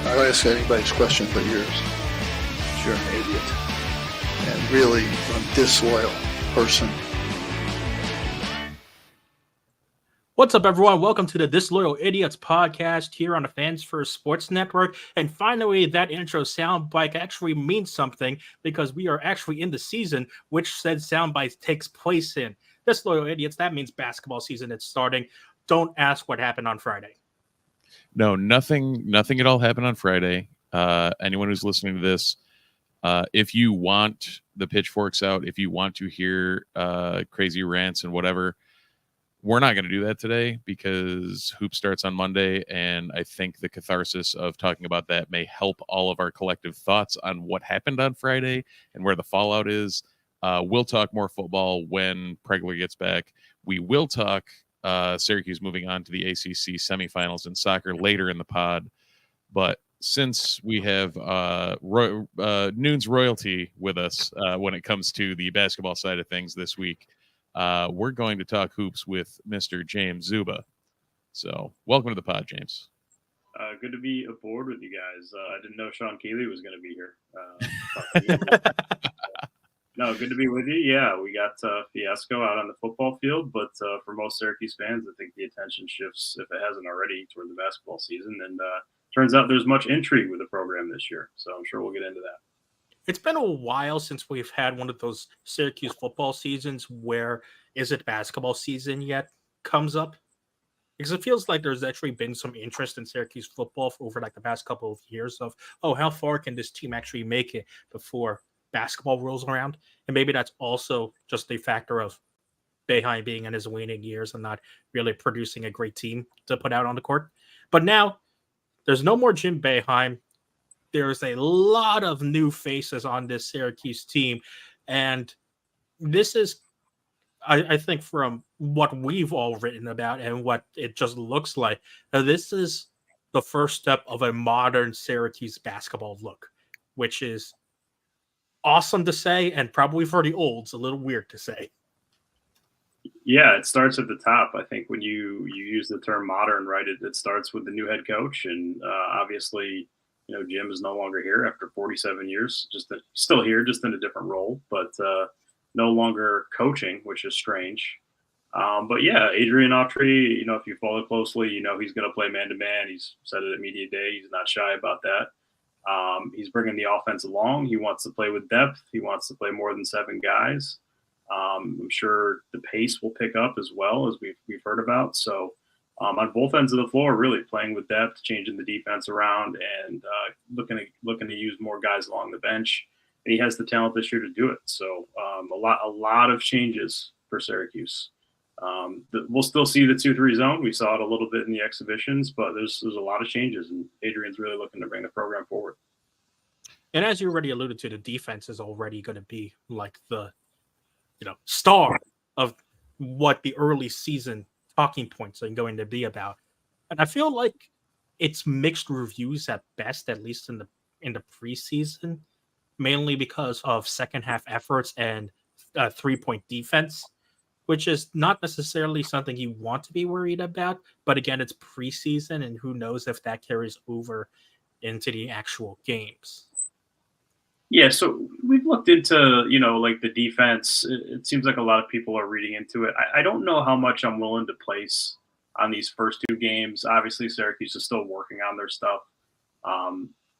I'll ask anybody's question but yours. You're an idiot. And really a disloyal person. What's up, everyone? Welcome to the Disloyal Idiots podcast here on the Fans First Sports Network. And finally, that intro soundbite actually means something because we are actually in the season which said soundbite takes place in. Disloyal Idiots, that means basketball season is starting. Don't ask what happened on Friday. No, nothing at all happened on Friday. Anyone who's listening to this, if you want the pitchforks out, if you want to hear crazy rants and whatever, we're not going to do that today because Hoop starts on Monday, and I think the catharsis of talking about that may help all of our collective thoughts on what happened on Friday and where the fallout is. We'll talk more football when Pregler gets back. We will talk Syracuse moving on to the ACC semifinals in soccer later in the pod. But since we have Noon's royalty with us when it comes to the basketball side of things this week, we're going to talk hoops with Mr. James Szuba. So welcome to the pod, James. Good to be aboard with you guys. I didn't know Sean Keeley was going to be here. No, good to be with you. Yeah, we got fiasco out on the football field, but for most Syracuse fans, I think the attention shifts, if it hasn't already, toward the basketball season. And turns out there's much intrigue with the program this year, so I'm sure we'll get into that. It's been a while since we've had one of those Syracuse football seasons where is it basketball season yet comes up. Because it feels like there's actually been some interest in Syracuse football over like the past couple of years of, oh, how far can this team actually make it before basketball rolls around? And maybe that's also just a factor of Boeheim being in his waning years and not really producing a great team to put out on the court. But now there's no more Jim Boeheim. There's a lot of new faces on this Syracuse team. And this is, I think, from what we've all written about and what it just looks like, this is the first step of a modern Syracuse basketball look, which is awesome to say and probably for the olds, a little weird to say. Yeah, it starts at the top. I think when you use the term modern, right, it starts with the new head coach. And obviously, you know, Jim is no longer here after 47 years, still here, just in a different role, but no longer coaching, which is strange. But yeah, Adrian Autry, you know, if you follow closely, you know, he's going to play man-to-man. He's said it at media day. He's not shy about that. He's bringing the offense along. He wants to play with depth. He wants to play more than 7 guys. I'm sure the pace will pick up as well, as we've heard about. So on both ends of the floor, really playing with depth, changing the defense around, and looking to use more guys along the bench. And he has the talent this year to do it. So a lot of changes for Syracuse. We'll still see the 2-3 zone. We saw it a little bit in the exhibitions, but there's a lot of changes, and Adrian's really looking to bring the program forward. And as you already alluded to, the defense is already going to be like the star of what the early season talking points are going to be about. And I feel like it's mixed reviews at best, at least in the preseason, mainly because of second half efforts and 3-point defense, which is not necessarily something you want to be worried about. But again, it's preseason, and who knows if that carries over into the actual games. Yeah, so we've looked into, like the defense. It seems like a lot of people are reading into it. I don't know how much I'm willing to place on these first 2 games. Obviously, Syracuse is still working on their stuff.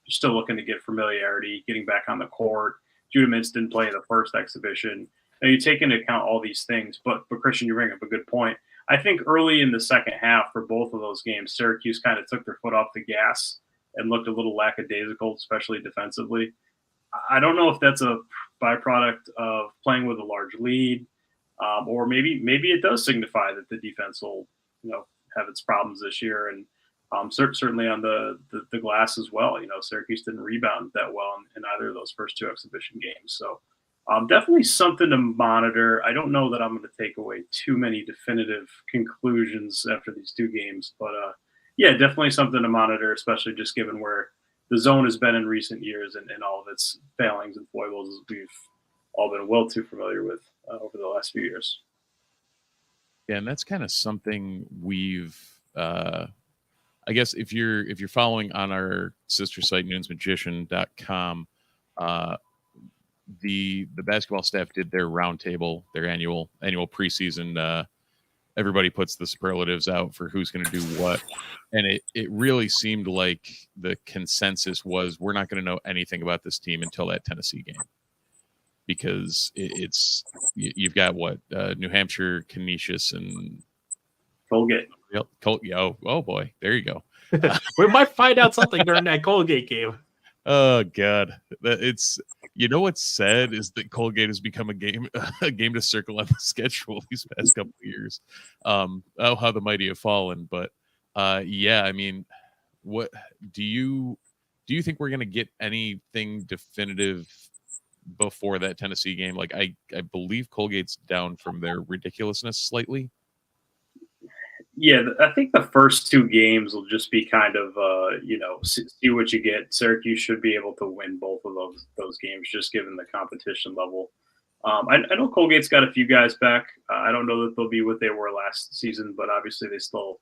Still looking to get familiarity, getting back on the court. Judah Mintz didn't play in the first exhibition. And you take into account all these things. But Christian, you bring up a good point. I think early in the second half for both of those games, Syracuse kind of took their foot off the gas and looked a little lackadaisical, especially defensively. I don't know if that's a byproduct of playing with a large lead, or maybe it does signify that the defense will, have its problems this year, and certainly on the glass as well. Syracuse didn't rebound that well in either of those first 2 exhibition games, so definitely something to monitor. I don't know that I'm going to take away too many definitive conclusions after these 2 games, but yeah, definitely something to monitor, especially just given where the zone has been in recent years and all of its failings and foibles, as we've all been well too familiar with over the last few years. Yeah, and that's kind of something we've I guess if you're following on our sister site nunesmagician.com, the basketball staff did their roundtable, their annual preseason. Everybody puts the superlatives out for who's going to do what, and it really seemed like the consensus was we're not going to know anything about this team until that Tennessee game, because you've got what New Hampshire, Canisius, and Colgate. Yep, oh boy, there you go. We might find out something during that Colgate game. Oh God, what's sad is that Colgate has become a game to circle on the schedule these past couple of years. How the mighty have fallen. But yeah, I mean, what do you think we're gonna get anything definitive before that Tennessee game? Like I believe Colgate's down from their ridiculousness slightly. Yeah, I think the first two games will just be kind of, see what you get. Syracuse should be able to win both of those games, just given the competition level. I know Colgate's got a few guys back. I don't know that they'll be what they were last season, but obviously they still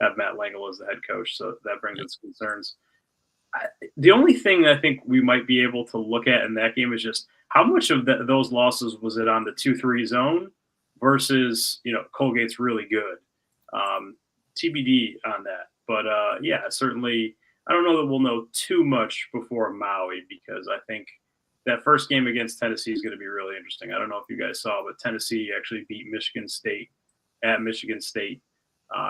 have Matt Langel as the head coach, so that brings its concerns. The only thing I think we might be able to look at in that game is just how much of those losses was it on the 2-3 zone versus, Colgate's really good. TBD on that. But yeah, certainly I don't know that we'll know too much before Maui, because I think that first game against Tennessee is going to be really interesting. I don't know if you guys saw, but Tennessee actually beat Michigan State at Michigan State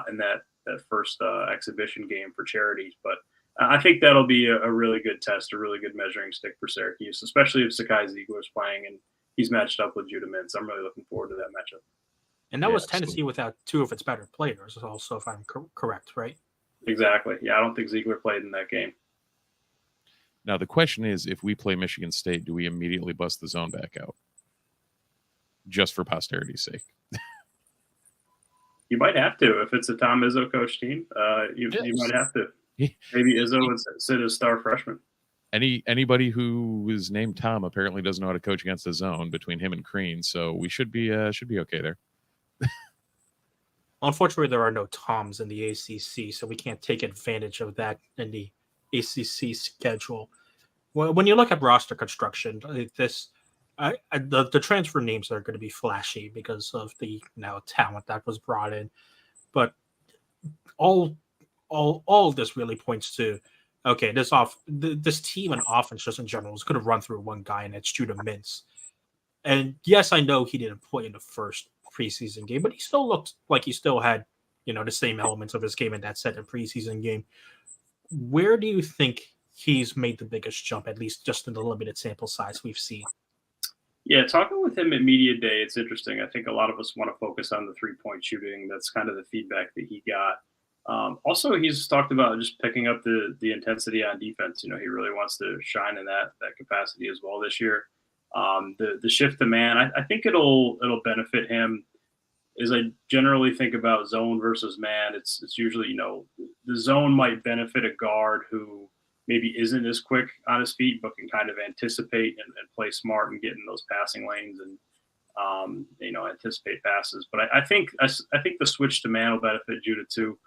in that first exhibition game for charities. But I think that'll be a really good test, a really good measuring stick for Syracuse, especially if Sakai Ziegler's playing and he's matched up with Judah Mintz. I'm really looking forward to that matchup. And that was Tennessee without two of its better players, also, if I'm correct, right? Exactly. Yeah, I don't think Ziegler played in that game. Now, the question is, if we play Michigan State, do we immediately bust the zone back out? Just for posterity's sake. You might have to. If it's a Tom Izzo coach team, you might have to. Maybe Izzo would sit as star freshman. Anybody who is named Tom apparently doesn't know how to coach against the zone between him and Crean, so we should be okay there. Unfortunately, there are no Toms in the ACC, so we can't take advantage of that in the ACC schedule. Well, when you look at roster construction, the transfer names are going to be flashy because of the talent that was brought in, but all of this really points to, okay, this team and offense just in general is going to run through one guy, and it's Judah Mintz. And yes, I know he didn't play in the first preseason game, but he still looked like he still had, the same elements of his game in that second preseason game. Where do you think he's made the biggest jump, at least just in the limited sample size we've seen? Yeah, talking with him at Media Day, it's interesting. I think a lot of us want to focus on the three-point shooting. That's kind of the feedback that he got. Also, he's talked about just picking up the intensity on defense. He really wants to shine in that capacity as well this year. The shift to man, I think it'll benefit him. As I generally think about zone versus man, it's usually, the zone might benefit a guard who maybe isn't as quick on his feet, but can kind of anticipate and play smart and get in those passing lanes and, anticipate passes. But I think the switch to man will benefit Judah too.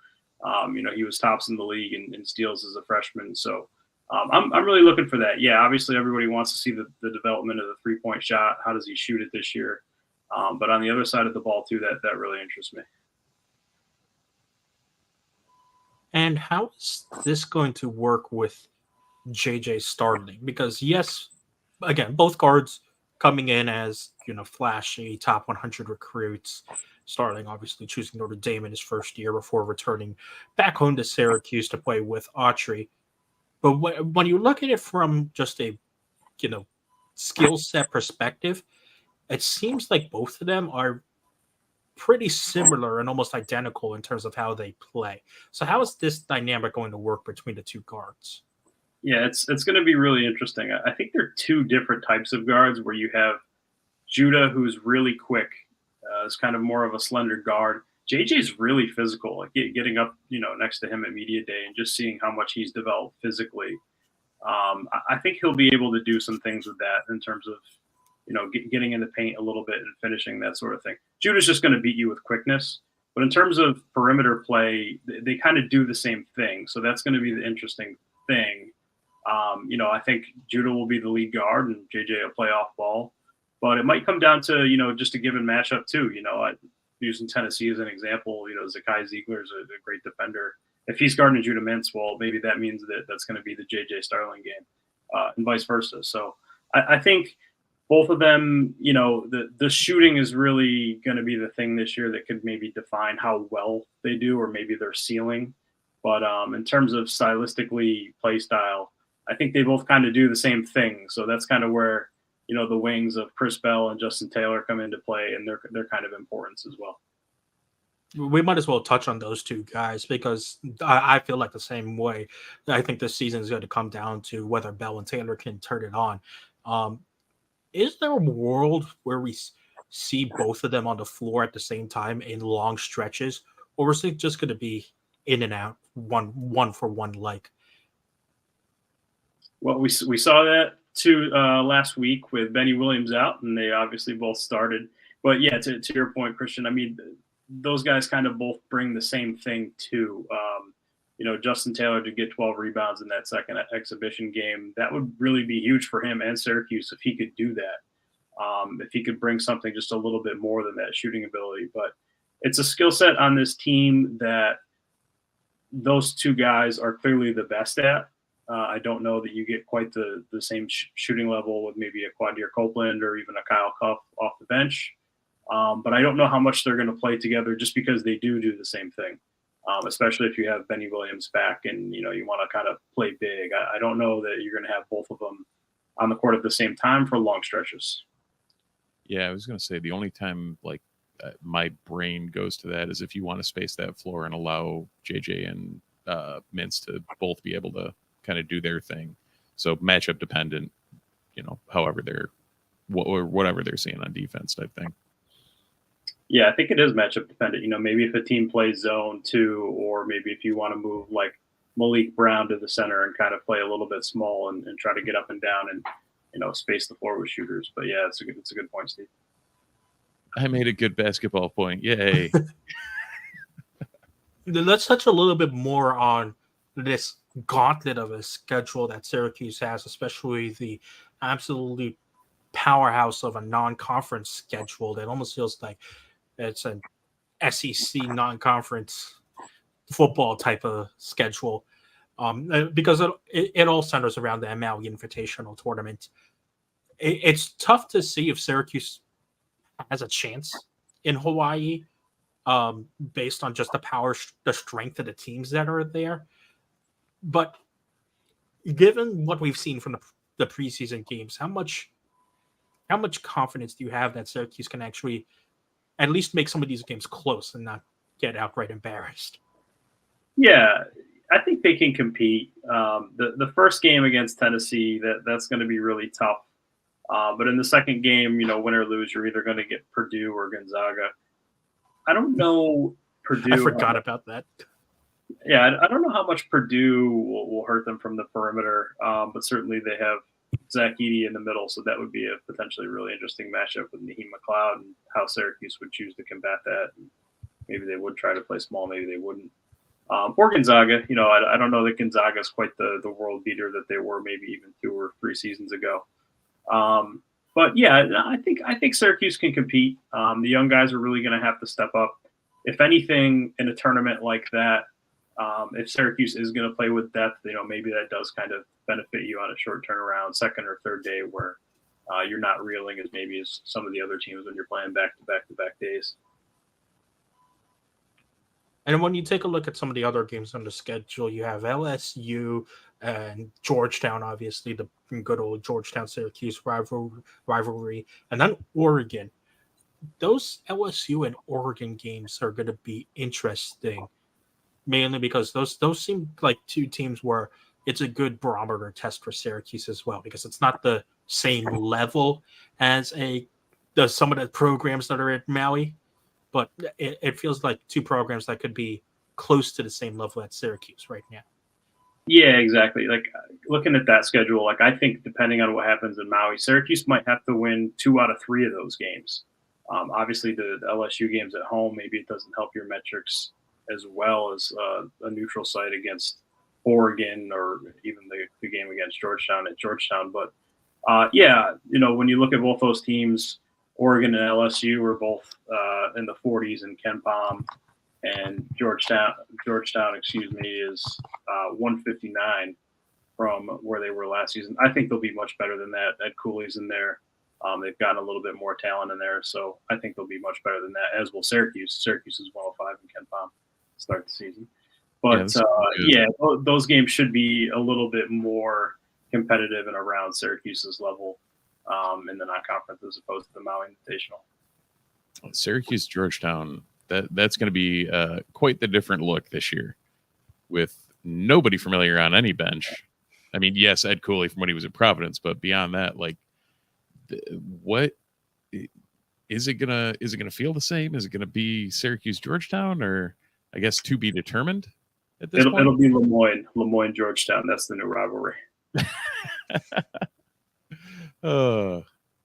He was tops in the league in steals as a freshman. So I'm really looking for that. Yeah, obviously everybody wants to see the development of the three-point shot. How does he shoot it this year? But on the other side of the ball too, that really interests me. And how is this going to work with JJ starting? Because yes, again, both guards coming in as, flashy top 100 recruits, starting obviously choosing Notre Dame in his first year before returning back home to Syracuse to play with Autry. But when you look at it from just a, skill set perspective, it seems like both of them are pretty similar and almost identical in terms of how they play. So how is this dynamic going to work between the two guards? Yeah, it's going to be really interesting. I think there are two different types of guards where you have Judah, who's really quick, is kind of more of a slender guard. JJ's really physical, like getting up, next to him at Media Day and just seeing how much he's developed physically. I think he'll be able to do some things with that in terms of, getting in the paint a little bit and finishing, that sort of thing. Judah's just going to beat you with quickness, But in terms of perimeter play, they kind of do the same thing. So that's going to be the interesting thing. I think Judah will be the lead guard and JJ will play off ball. But it might come down to, just a given matchup too. Using Tennessee as an example, Zakai Ziegler is a great defender. If he's guarding Judah Mintz, well, maybe that means that's going to be the JJ Starling game, and vice versa. So I think both of them, the shooting is really going to be the thing this year that could maybe define how well they do or maybe their ceiling. But in terms of stylistically play style, I think they both kind of do the same thing. So that's kind of where, the wings of Chris Bell and Justin Taylor come into play, and their kind of importance as well. We might as well touch on those two guys because I feel like the same way. I think this season is going to come down to whether Bell and Taylor can turn it on. Is there a world where we see both of them on the floor at the same time in long stretches, or is it just going to be in and out, one for one like? Well, we saw that too last week with Benny Williams out, and they obviously both started. But yeah, to your point, Christian, I mean, those guys kind of both bring the same thing too. Justin Taylor to get 12 rebounds in that second exhibition game, that would really be huge for him and Syracuse if he could do that. If he could bring something just a little bit more than that shooting ability. But it's a skill set on this team that those two guys are clearly the best at. I don't know that you get quite the same shooting level with maybe a Quadir Copeland or even a Kyle Cuff off the bench. But I don't know how much they're going to play together just because they do the same thing, especially if you have Benny Williams back and, you want to kind of play big. I don't know that you're going to have both of them on the court at the same time for long stretches. Yeah, I was going to say the only time my brain goes to that is if you want to space that floor and allow JJ and Mintz to both be able to kind of do their thing. So matchup dependent, however whatever they're seeing on defense type thing. Yeah, I think it is matchup dependent. Maybe if a team plays zone too, or maybe if you want to move like Malik Brown to the center and kind of play a little bit small and try to get up and down and, space the floor with shooters. But yeah, it's a good point, Steve. I made a good basketball point. Yay. Let's touch a little bit more on this gauntlet of a schedule that Syracuse has, especially the absolutely powerhouse of a non-conference schedule that almost feels like it's an SEC non-conference football type of schedule, because it all centers around the Maui Invitational Tournament. It's tough to see if Syracuse has a chance in Hawaii, based on just the strength of the teams that are there. But given what we've seen from the preseason games, how much confidence do you have that Syracuse can actually at least make some of these games close and not get outright embarrassed? Yeah, I think they can compete. The first game against Tennessee, that's going to be really tough. But in the second game, win or lose, you're either going to get Purdue or Gonzaga. I don't know Purdue. I forgot about that. Yeah, I don't know how much Purdue will hurt them from the perimeter, but certainly they have Zach Edey in the middle, so that would be a potentially really interesting matchup with Naheem McLeod and how Syracuse would choose to combat that. And maybe they would try to play small, maybe they wouldn't. Or Gonzaga, I don't know that Gonzaga is quite the world beater that they were maybe even 2 or 3 seasons ago. But yeah, I think Syracuse can compete. The young guys are really going to have to step up. If anything, in a tournament like that, if Syracuse is going to play with depth, maybe that does kind of benefit you on a short turnaround, second or third day where you're not reeling as some of the other teams when you're playing back-to-back days. And when you take a look at some of the other games on the schedule, you have LSU and Georgetown, obviously, the good old Georgetown-Syracuse rivalry, and then Oregon. Those LSU and Oregon games are going to be interesting, mainly because those seem like two teams where it's a good barometer test for Syracuse as well, because it's not the same level as some of the programs that are at Maui, but it feels like two programs that could be close to the same level at Syracuse right now. Yeah, exactly. Like looking at that schedule, I think depending on what happens in Maui, Syracuse might have to win 2 out of 3 of those games. Obviously, the LSU games at home, maybe it doesn't help your metrics as well as a neutral site against Oregon or even the game against Georgetown at Georgetown. But yeah, when you look at both those teams, Oregon and LSU were both in the 40s in Ken Palm, and Georgetown, is 159 from where they were last season. I think they'll be much better than that. Ed Cooley's in there. They've gotten a little bit more talent in there, so I think they'll be much better than that, as will Syracuse. Syracuse is 105 in Ken Palm to start the season. But those games should be a little bit more competitive and around Syracuse's level in the non-conference as opposed to the Maui Invitational. Syracuse, Georgetown, that's going to be quite the different look this year with nobody familiar on any bench. I mean, yes, Ed Cooley from when he was at Providence, but beyond that, like, what is it gonna feel the same? Is it gonna be Syracuse, Georgetown, or I guess to be determined at this point? It'll be Lemoyne, Georgetown. That's the new rivalry.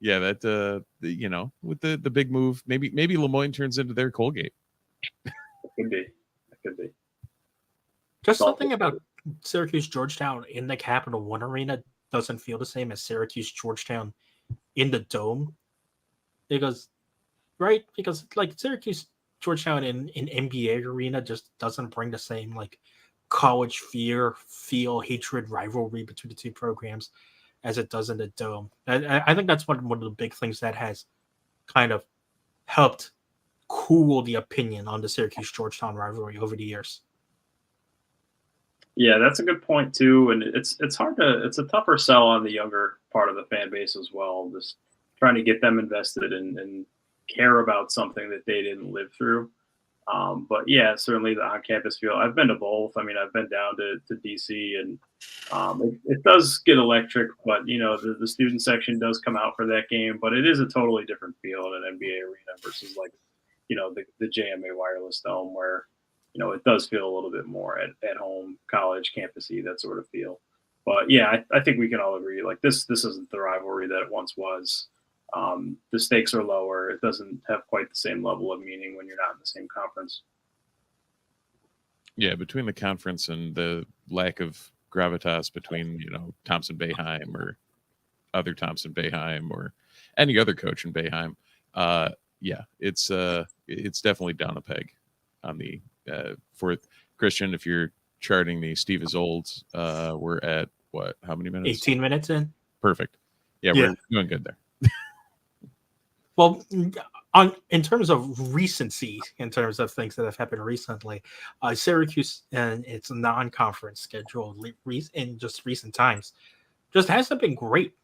Yeah, that with the big move, maybe Lemoyne turns into their Colgate. It could be. Just something about Syracuse Georgetown in the Capital One Arena doesn't feel the same as Syracuse Georgetown in the Dome, because like Syracuse Georgetown in NBA Arena just doesn't bring the same like college feel, hatred, rivalry between the two programs as it does in the Dome. I think that's one of the big things that has kind of helped cool the opinion on the Syracuse Georgetown rivalry over the years. Yeah, that's a good point too, and it's a tougher sell on the younger part of the fan base as well. Just trying to get them invested and care about something that they didn't live through. But yeah, certainly the on-campus feel. I've been to both. I mean, I've been down to DC, and it does get electric. But the student section does come out for that game, but it is a totally different feel in an NBA arena versus like the JMA Wireless Dome, where it does feel a little bit more at home, college, campusy, that sort of feel. But yeah, I think we can all agree, like this isn't the rivalry that it once was. The stakes are lower. It doesn't have quite the same level of meaning when you're not in the same conference. Yeah, between the conference and the lack of gravitas between, Thompson Boeheim or other Thompson Boeheim or any other coach in Boeheim, yeah, it's definitely down a peg on the for Christian. If you're charting the Steve is old, we're at what? How many minutes? 18 minutes in. Perfect. Yeah, we're doing good there. Well, in terms of recency, in terms of things that have happened recently, Syracuse and its non-conference schedule in just recent times just hasn't been great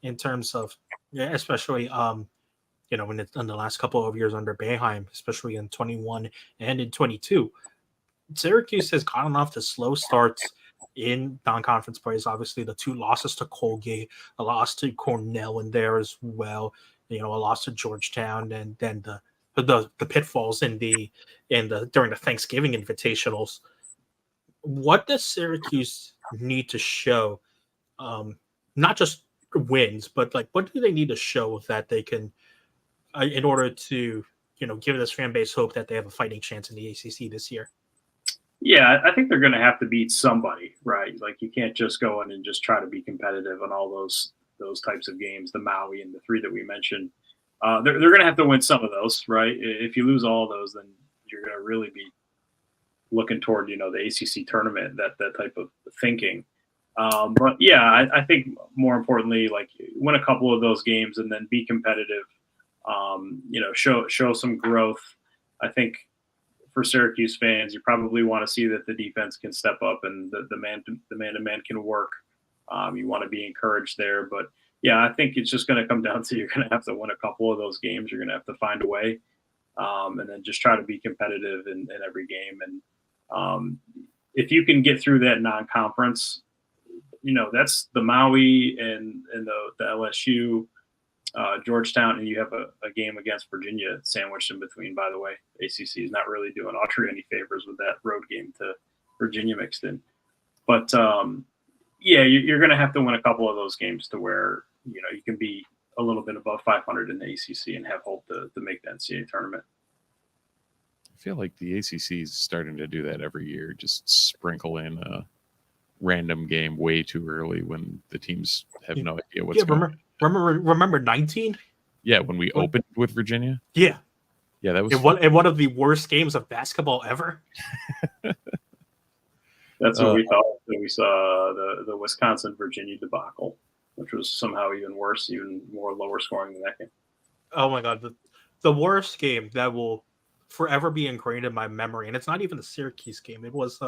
in terms of, especially in the last couple of years under Boeheim, especially in 21 and in 22. Syracuse has gotten off to slow starts in non-conference plays. Obviously, the two losses to Colgate, a loss to Cornell in there as well. A loss to Georgetown, and then the pitfalls during the Thanksgiving invitationals. What does Syracuse need to show? Not just wins, but like what do they need to show that they can, in order to give this fan base hope that they have a fighting chance in the ACC this year? Yeah, I think they're going to have to beat somebody, right? Like you can't just go in and just try to be competitive on all those types of games, the Maui and the three that we mentioned. They're going to have to win some of those, right? If you lose all of those, then you're going to really be looking toward, the ACC tournament, that type of thinking. But yeah, I think more importantly, like win a couple of those games and then be competitive. Show some growth. I think for Syracuse fans, you probably want to see that the defense can step up and the man-to-man can work. You want to be encouraged there, but yeah, I think it's just going to come down to you're going to have to win a couple of those games. You're going to have to find a way, and then just try to be competitive in every game. And if you can get through that non-conference, that's the Maui and the LSU, Georgetown, and you have a game against Virginia sandwiched in between. By the way, ACC is not really doing Autry any favors with that road game to Virginia mixed in, but. Yeah, you're going to have to win a couple of those games to where you can be a little bit above 500 in the ACC and have hope to make the NCAA tournament. I feel like the ACC is starting to do that every year. Just sprinkle in a random game way too early when the teams have no idea what's going on. Remember 19? Yeah, when we opened with Virginia. Yeah. Yeah, that was in one of the worst games of basketball ever. That's what we thought when we saw the Wisconsin-Virginia debacle, which was somehow even worse, even more lower scoring than that game. Oh my God, the worst game that will forever be ingrained in my memory, and it's not even the Syracuse game. It was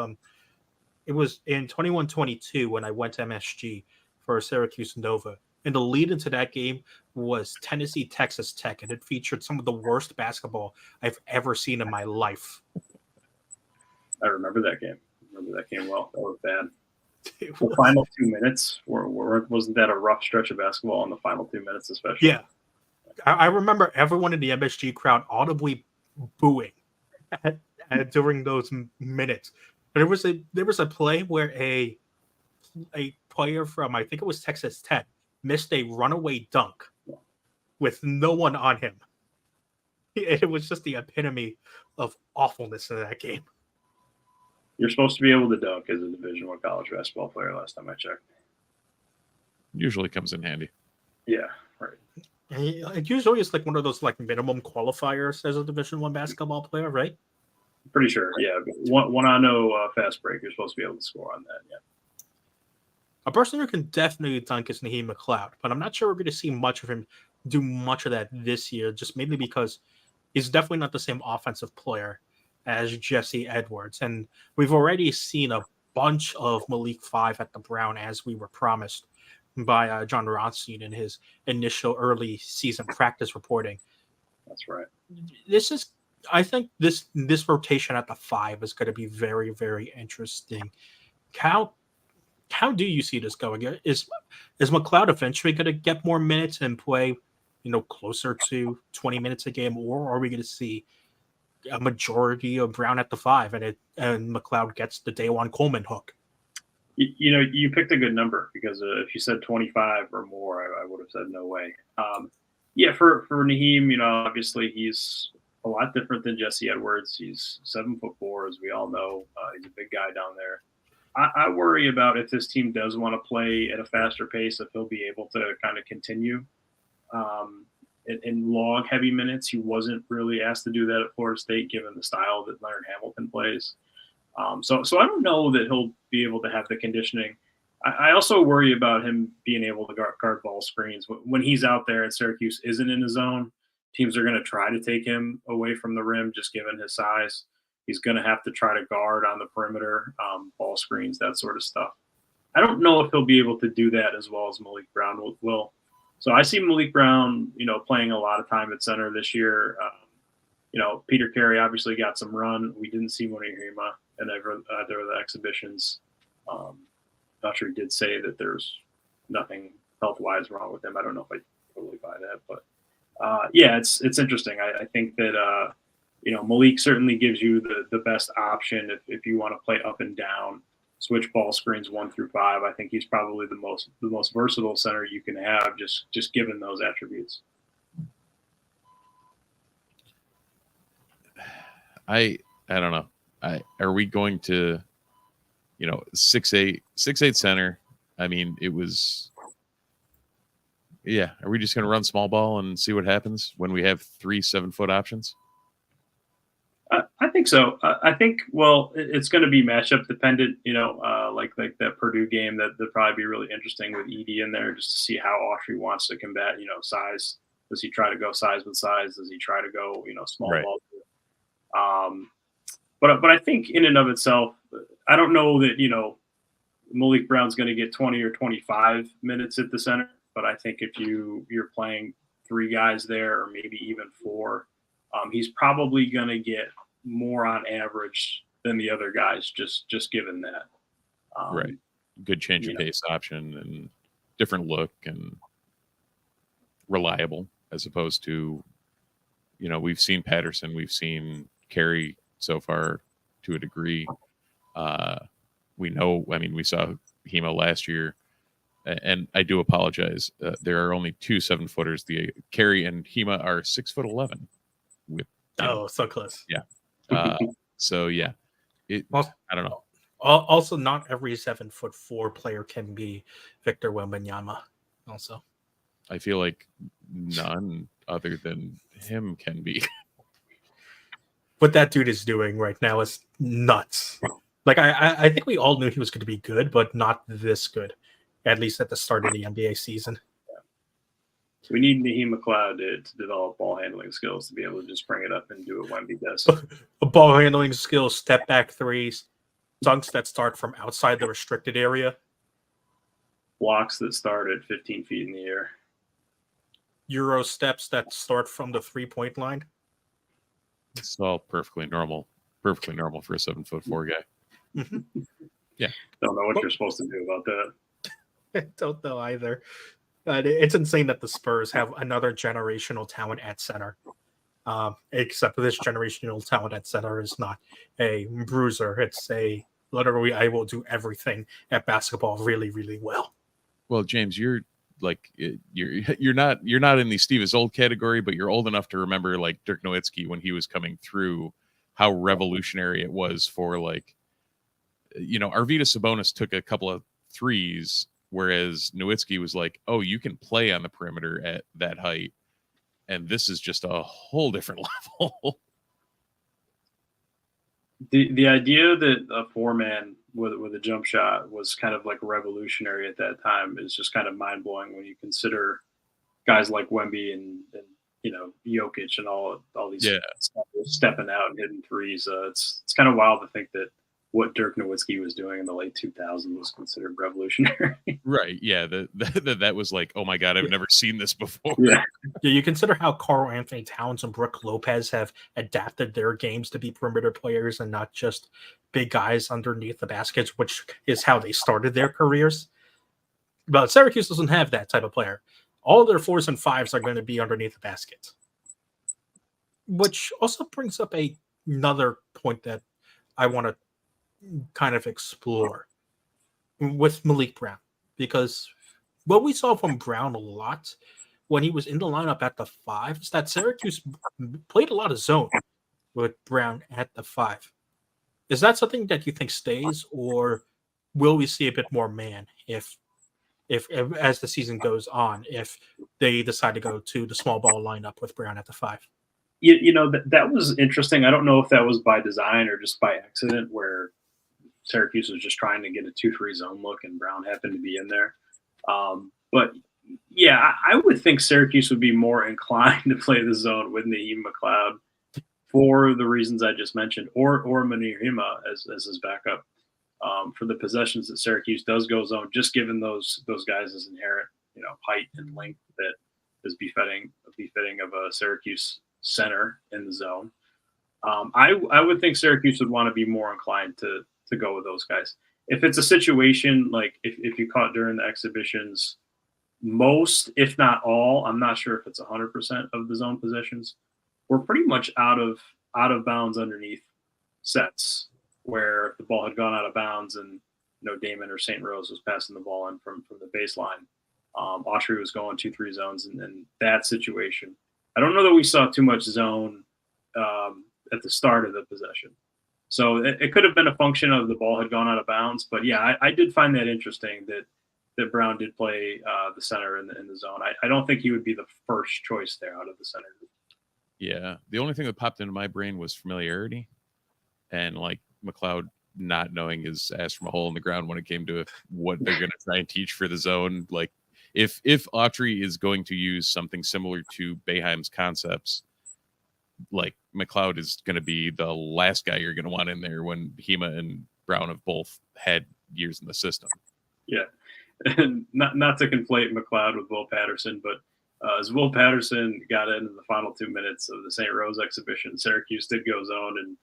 in 21-22 when I went to MSG for Syracuse Nova, and the lead into that game was Tennessee Texas Tech, and it featured some of the worst basketball I've ever seen in my life. I remember that game. Well. That was bad. The final 2 minutes wasn't that a rough stretch of basketball in the final 2 minutes, especially? Yeah, I remember everyone in the MSG crowd audibly booing during those minutes. There was a play where a player from, I think it was Texas Tech, missed a runaway dunk with no one on him. It was just the epitome of awfulness in that game. You're supposed to be able to dunk as a Division I college basketball player. Last time I checked, usually comes in handy. Yeah, right. And it usually is like one of those like minimum qualifiers as a Division I basketball player, right? Pretty sure, yeah. One on no fast break. You're supposed to be able to score on that, yeah. A person who can definitely dunk is Naheem McLeod, but I'm not sure we're going to see much of him do much of that this year, just mainly because he's definitely not the same offensive player as Jesse Edwards. And we've already seen a bunch of Malik 5 at the Brown, as we were promised by John Rothstein in his initial early season practice reporting. That's right. I think this rotation at the 5 is going to be very, very interesting. How do you see this going? Is McLeod eventually going to get more minutes and play, closer to 20 minutes a game, or are we going to see a majority of Brown at the 5 and McLeod gets the day one Coleman hook? You picked a good number, because if you said 25 or more, I would have said no way. For Naheem, obviously he's a lot different than Jesse Edwards. He's 7'4", as we all know. He's a big guy down there. I worry about if this team does want to play at a faster pace, if he'll be able to kind of continue in log heavy minutes. He wasn't really asked to do that at Florida State, given the style that Leonard Hamilton plays. So I don't know that he'll be able to have the conditioning. I also worry about him being able to guard ball screens. When he's out there and Syracuse isn't in his zone, teams are going to try to take him away from the rim, just given his size. He's going to have to try to guard on the perimeter, ball screens, that sort of stuff. I don't know if he'll be able to do that as well as Malik Brown will. So I see Malik Brown, playing a lot of time at center this year. Peter Carey obviously got some run. We didn't see Monihima in either of the exhibitions. Not sure he did say that there's nothing health-wise wrong with him. I don't know if I totally buy that, but it's interesting. I think that Malik certainly gives you the best option if you want to play up and down, switch ball screens 1 through 5. I think he's probably the most versatile center you can have, just given those attributes. I don't know. Are we going to, 6'8" center? I mean, it was. Yeah, are we just going to run small ball and see what happens when we have 3 7-foot options? I think so. I think, it's going to be matchup dependent, like that Purdue game that'd probably be really interesting with Edey in there, just to see how Autry wants to combat, size. Does he try to go size with size? Does he try to go, small right. ball? But I think in and of itself, I don't know that, Malik Brown's going to get 20 or 25 minutes at the center. But I think if you're playing 3 guys there, or maybe even 4, he's probably going to get more on average than the other guys, just given that. Right. Good change of pace option and different look and reliable, as opposed to, we've seen Patterson, we've seen Carey so far to a degree. We saw Hemo last year. And I do apologize. There are only 2 7-footers. The Carey and Hema are 6'11". With So close. yeah. So yeah, Well, I don't know. Also, not every 7'4" player can be Victor Wembanyama. Also, I feel like none other than him can be. what that dude is doing right now is nuts. Like I think we all knew he was going to be good, but not this good. At least at the start of the NBA season. We need Naheem McLeod to develop ball handling skills to be able to just bring it up and do what Wemby does. Ball handling skills, step back threes, dunks that start from outside the restricted area, Blocks that start at 15 feet in the air. Euro steps that start from the 3-point line. It's all perfectly normal for a 7'4" guy. Mm-hmm. Yeah. Don't know what you're supposed to do about that. I don't know either. It's insane that the Spurs have another generational talent at center. Except for this generational talent at center is not a bruiser. It's a literally I will do everything at basketball really, really well. Well, James, you're not in the Steve is old category, but you're old enough to remember like Dirk Nowitzki when he was coming through, how revolutionary it was for Arvydas Sabonis took a couple of threes, whereas Nowitzki was like, oh, you can play on the perimeter at that height, and this is just a whole different level. The idea that a 4-man with a jump shot was kind of like revolutionary at that time is just kind of mind blowing when you consider guys like Wemby and Jokic and all these stepping out and hitting threes. It's kind of wild to think that what Dirk Nowitzki was doing in the late 2000s was considered revolutionary. Right. Yeah. That was like, oh my God, I've never seen this before. Yeah. You consider how Karl Anthony Towns and Brook Lopez have adapted their games to be perimeter players and not just big guys underneath the baskets, which is how they started their careers. But Syracuse doesn't have that type of player. All their 4s and 5s are going to be underneath the basket. Which also brings up another point that I want to kind of explore with Malik Brown, because what we saw from Brown a lot when he was in the lineup at the 5 is that Syracuse played a lot of zone with Brown at the 5. Is that something that you think stays, or will we see a bit more man if as the season goes on, if they decide to go to the small ball lineup with Brown at the 5? That was interesting. I don't know if that was by design or just by accident, where Syracuse was just trying to get a 2-3 zone look and Brown happened to be in there. But yeah, I would think Syracuse would be more inclined to play the zone with Naheem McLeod for the reasons I just mentioned, or Manir Hima as his backup, for the possessions that Syracuse does go zone, just given those guys' inherent height and length that is befitting of a Syracuse center in the zone. I would think Syracuse would want to be more inclined to go with those guys. If it's a situation like if you caught during the exhibitions, most, if not all, I'm not sure if it's 100% of the zone possessions, were pretty much out of bounds underneath sets where the ball had gone out of bounds and Damon or St. Rose was passing the ball in from the baseline. Autry was going 2-3 zones in that situation. I don't know that we saw too much zone at the start of the possession. So it could have been a function of the ball had gone out of bounds. But yeah, I did find that interesting that Brown did play the center in the zone. I don't think he would be the first choice there out of the center. Yeah. The only thing that popped into my brain was familiarity and like McLeod not knowing his ass from a hole in the ground when it came to what they're going to try and teach for the zone. Like if Autry is going to use something similar to Boeheim's concepts, like McLeod is going to be the last guy you're going to want in there when Hema and Brown have both had years in the system. Yeah. And not to conflate McLeod with Will Patterson, but as Will Patterson got into the final 2 minutes of the St. Rose exhibition, Syracuse did go zone and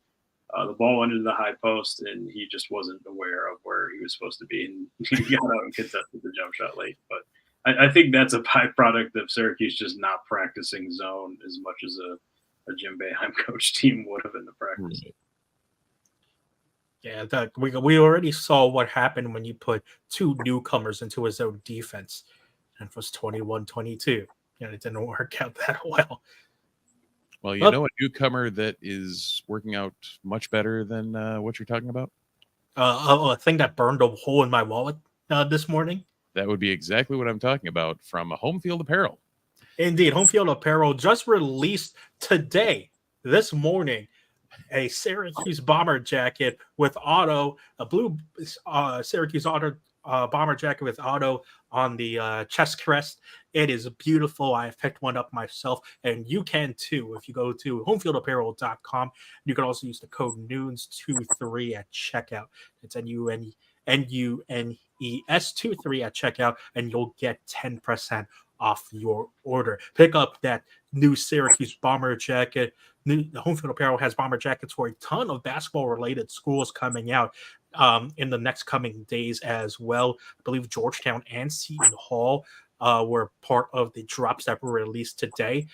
the ball went into the high post and he just wasn't aware of where he was supposed to be. And he got out and contested the jump shot late. But I think that's a byproduct of Syracuse just not practicing zone as much as a Jim Boeheim coach team would have in the practice. Yeah, we already saw what happened when you put two newcomers into his own defense, and it was 21-22. It didn't work out that well. Well, Well, a newcomer that is working out much better than what you're talking about? a thing that burned a hole in my wallet this morning. That would be exactly what I'm talking about from Home Field Apparel. Indeed, Home Field Apparel just released today, this morning, a Syracuse bomber jacket with auto, a blue Syracuse auto bomber jacket with auto on the chest crest. It is beautiful. I have picked one up myself, and you can too if you go to homefieldapparel.com. You can also use the code NUNES23 at checkout. It's NUNES23 at checkout, and you'll get 10% off your order. Pick up that new Syracuse bomber jacket. Home Field Apparel has bomber jackets for a ton of basketball-related schools coming out in the next coming days as well. I believe Georgetown and Seton Hall were part of the drops that were released today.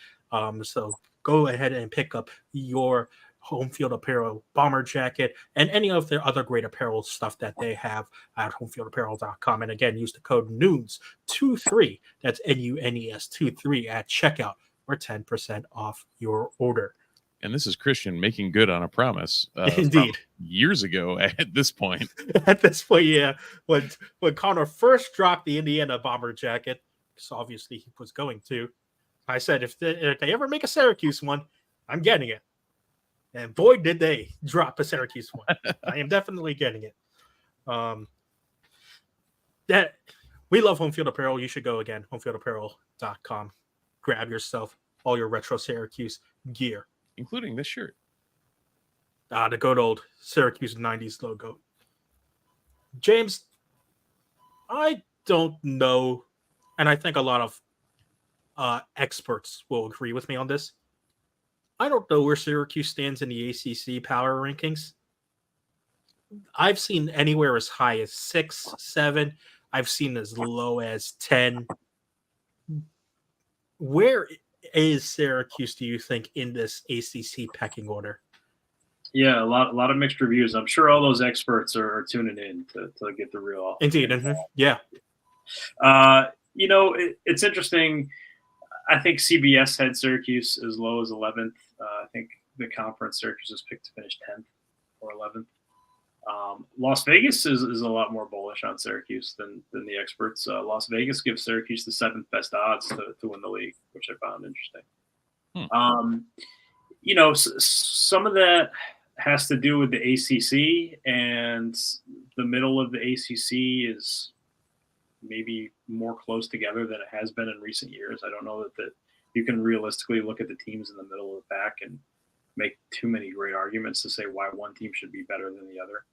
So go ahead and pick up your Home Field Apparel bomber jacket and any of their other great apparel stuff that they have at homefieldapparel.com. And again, use the code NUNES23, that's NUNES23 at checkout for 10% off your order. And this is Christian making good on a promise. Indeed. Years ago at this point. At this point, yeah. When Connor first dropped the Indiana bomber jacket, so obviously he was going to, I said, if they ever make a Syracuse one, I'm getting it. And boy, did they drop a Syracuse one. I am definitely getting it. That we love Home Field Apparel. You should go again, homefieldapparel.com. Grab yourself all your retro Syracuse gear. Including this shirt. The good old Syracuse 90s logo. James, I don't know, and I think a lot of experts will agree with me on this. I don't know where Syracuse stands in the ACC power rankings. I've seen anywhere as high as 6, 7. I've seen as low as 10. Where is Syracuse, do you think, in this ACC pecking order? Yeah, a lot of mixed reviews. I'm sure all those experts are tuning in to get the real. Indeed. Mm-hmm. Yeah. It's interesting. I think CBS had Syracuse as low as 11th. I think the conference Syracuse was picked to finish 10th or 11th. Las Vegas is a lot more bullish on Syracuse than the experts. Las Vegas gives Syracuse the 7th best odds to win the league, which I found interesting. Some of that has to do with the ACC, and the middle of the ACC is maybe more close together than it has been in recent years. I don't know that you can realistically look at the teams in the middle of the pack and make too many great arguments to say why one team should be better than the other.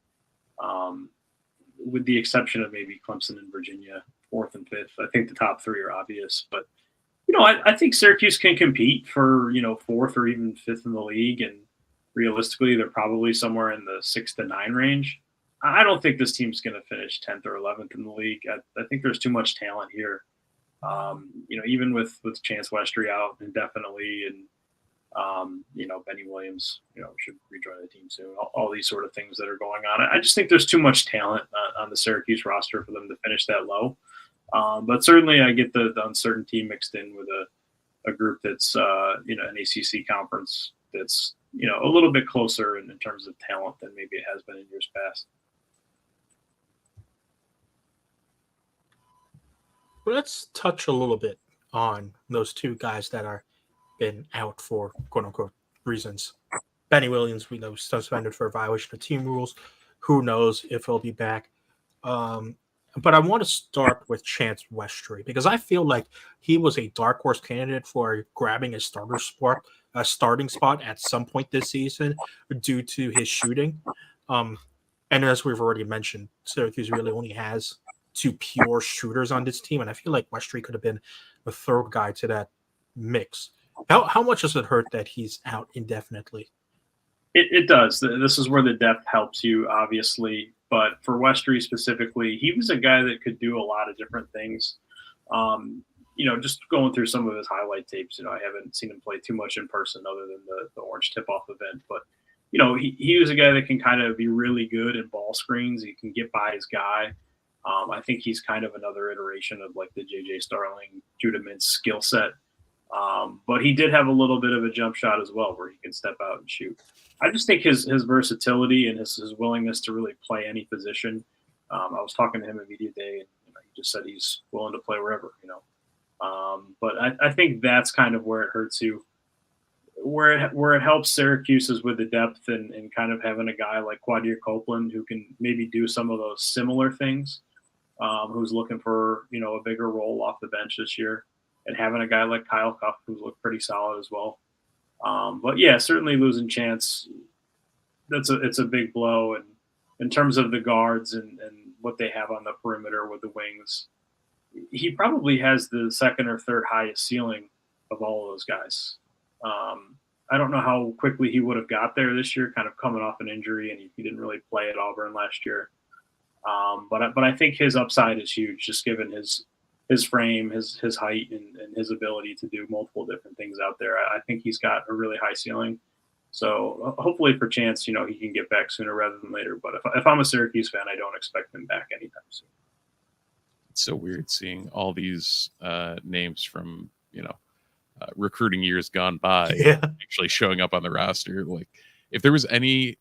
With the exception of maybe Clemson and Virginia, 4th and 5th. I think the top 3 are obvious, but I think Syracuse can compete for 4th or even 5th in the league, and realistically, they're probably somewhere in the 6 to 9 range. I don't think this team's going to finish 10th or 11th in the league. I think there's too much talent here. Even with Chance Westry out indefinitely, and Benny Williams, should rejoin the team soon. All these sort of things that are going on. I just think there's too much talent on the Syracuse roster for them to finish that low. But certainly, I get the uncertainty mixed in with a group that's an ACC conference that's a little bit closer in terms of talent than maybe it has been in years past. Let's touch a little bit on those two guys that are been out for quote unquote reasons. Benny Williams, we know, suspended for a violation of team rules. Who knows if he'll be back? But I want to start with Chance Westry because I feel like he was a dark horse candidate for grabbing a starting spot at some point this season due to his shooting. And as we've already mentioned, Syracuse really only has 2 pure shooters on this team, and I feel like Westry could have been the third guy to that mix. How much does it hurt that he's out indefinitely? It does. This is where the depth helps you, obviously. But for Westry specifically, he was a guy that could do a lot of different things. Just going through some of his highlight tapes, I haven't seen him play too much in person other than the Orange tip-off event. But he was a guy that can kind of be really good in ball screens. He can get by his guy. I think he's kind of another iteration of like the J.J. Starling, Judah Mintz skill set. But he did have a little bit of a jump shot as well, where he can step out and shoot. I just think his versatility and his willingness to really play any position. I was talking to him at media day, and he just said he's willing to play wherever. But I think that's kind of where it hurts you. Where it helps Syracuse is with the depth and kind of having a guy like Quadir Copeland who can maybe do some of those similar things, who's looking for a bigger role off the bench this year, and having a guy like Kyle Cuff who's looked pretty solid as well. But yeah, certainly losing Chance, it's a big blow. And in terms of the guards and what they have on the perimeter with the wings, he probably has the second or third highest ceiling of all of those guys. I don't know how quickly he would have got there this year, kind of coming off an injury, and he didn't really play at Auburn last year. But I think his upside is huge, just given his frame, his height, and his ability to do multiple different things out there. I think he's got a really high ceiling. So hopefully for Chance, he can get back sooner rather than later. But if I'm a Syracuse fan, I don't expect him back anytime soon. It's so weird seeing all these names from recruiting years gone by actually showing up on the roster. Like if there was any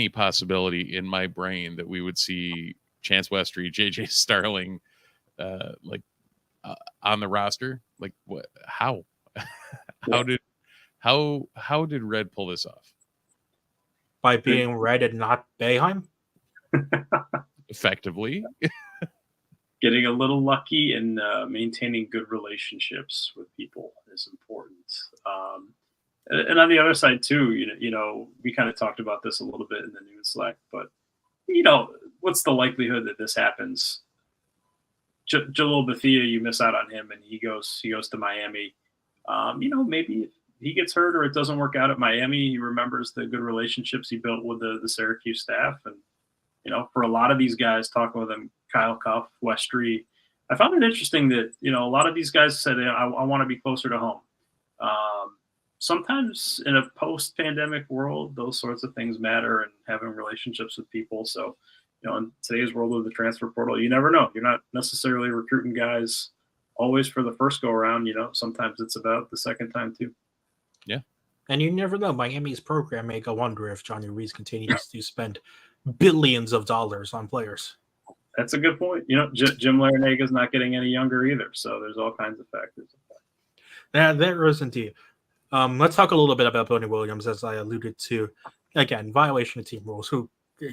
possibility in my brain that we would see Chance Westry, JJ Starling on the roster, like what, how did Red pull this off? By being Red and not Boeheim? Effectively. Getting a little lucky and maintaining good relationships with people is important. And on the other side too, we kind of talked about this a little bit in the news Slack, but what's the likelihood that this happens? Jalil Bethia, you miss out on him, and he goes to Miami. Maybe if he gets hurt or it doesn't work out at Miami, he remembers the good relationships he built with the Syracuse staff. And for a lot of these guys, talking with them, Kyle Cuff, Westry, I found it interesting that a lot of these guys said, I want to be closer to home. Sometimes in a post-pandemic world, those sorts of things matter, and having relationships with people. So in today's world of the transfer portal, you never know. You're not necessarily recruiting guys always for the first go around. Sometimes it's about the second time too. Yeah. And you never know. Miami's program may go under if Johnny Rees continues to spend billions of dollars on players. That's a good point. Jim Larinaga is not getting any younger either. So there's all kinds of factors. Yeah, there is indeed. Let's talk a little bit about Boney Williams, as I alluded to. Again, violation of team rules.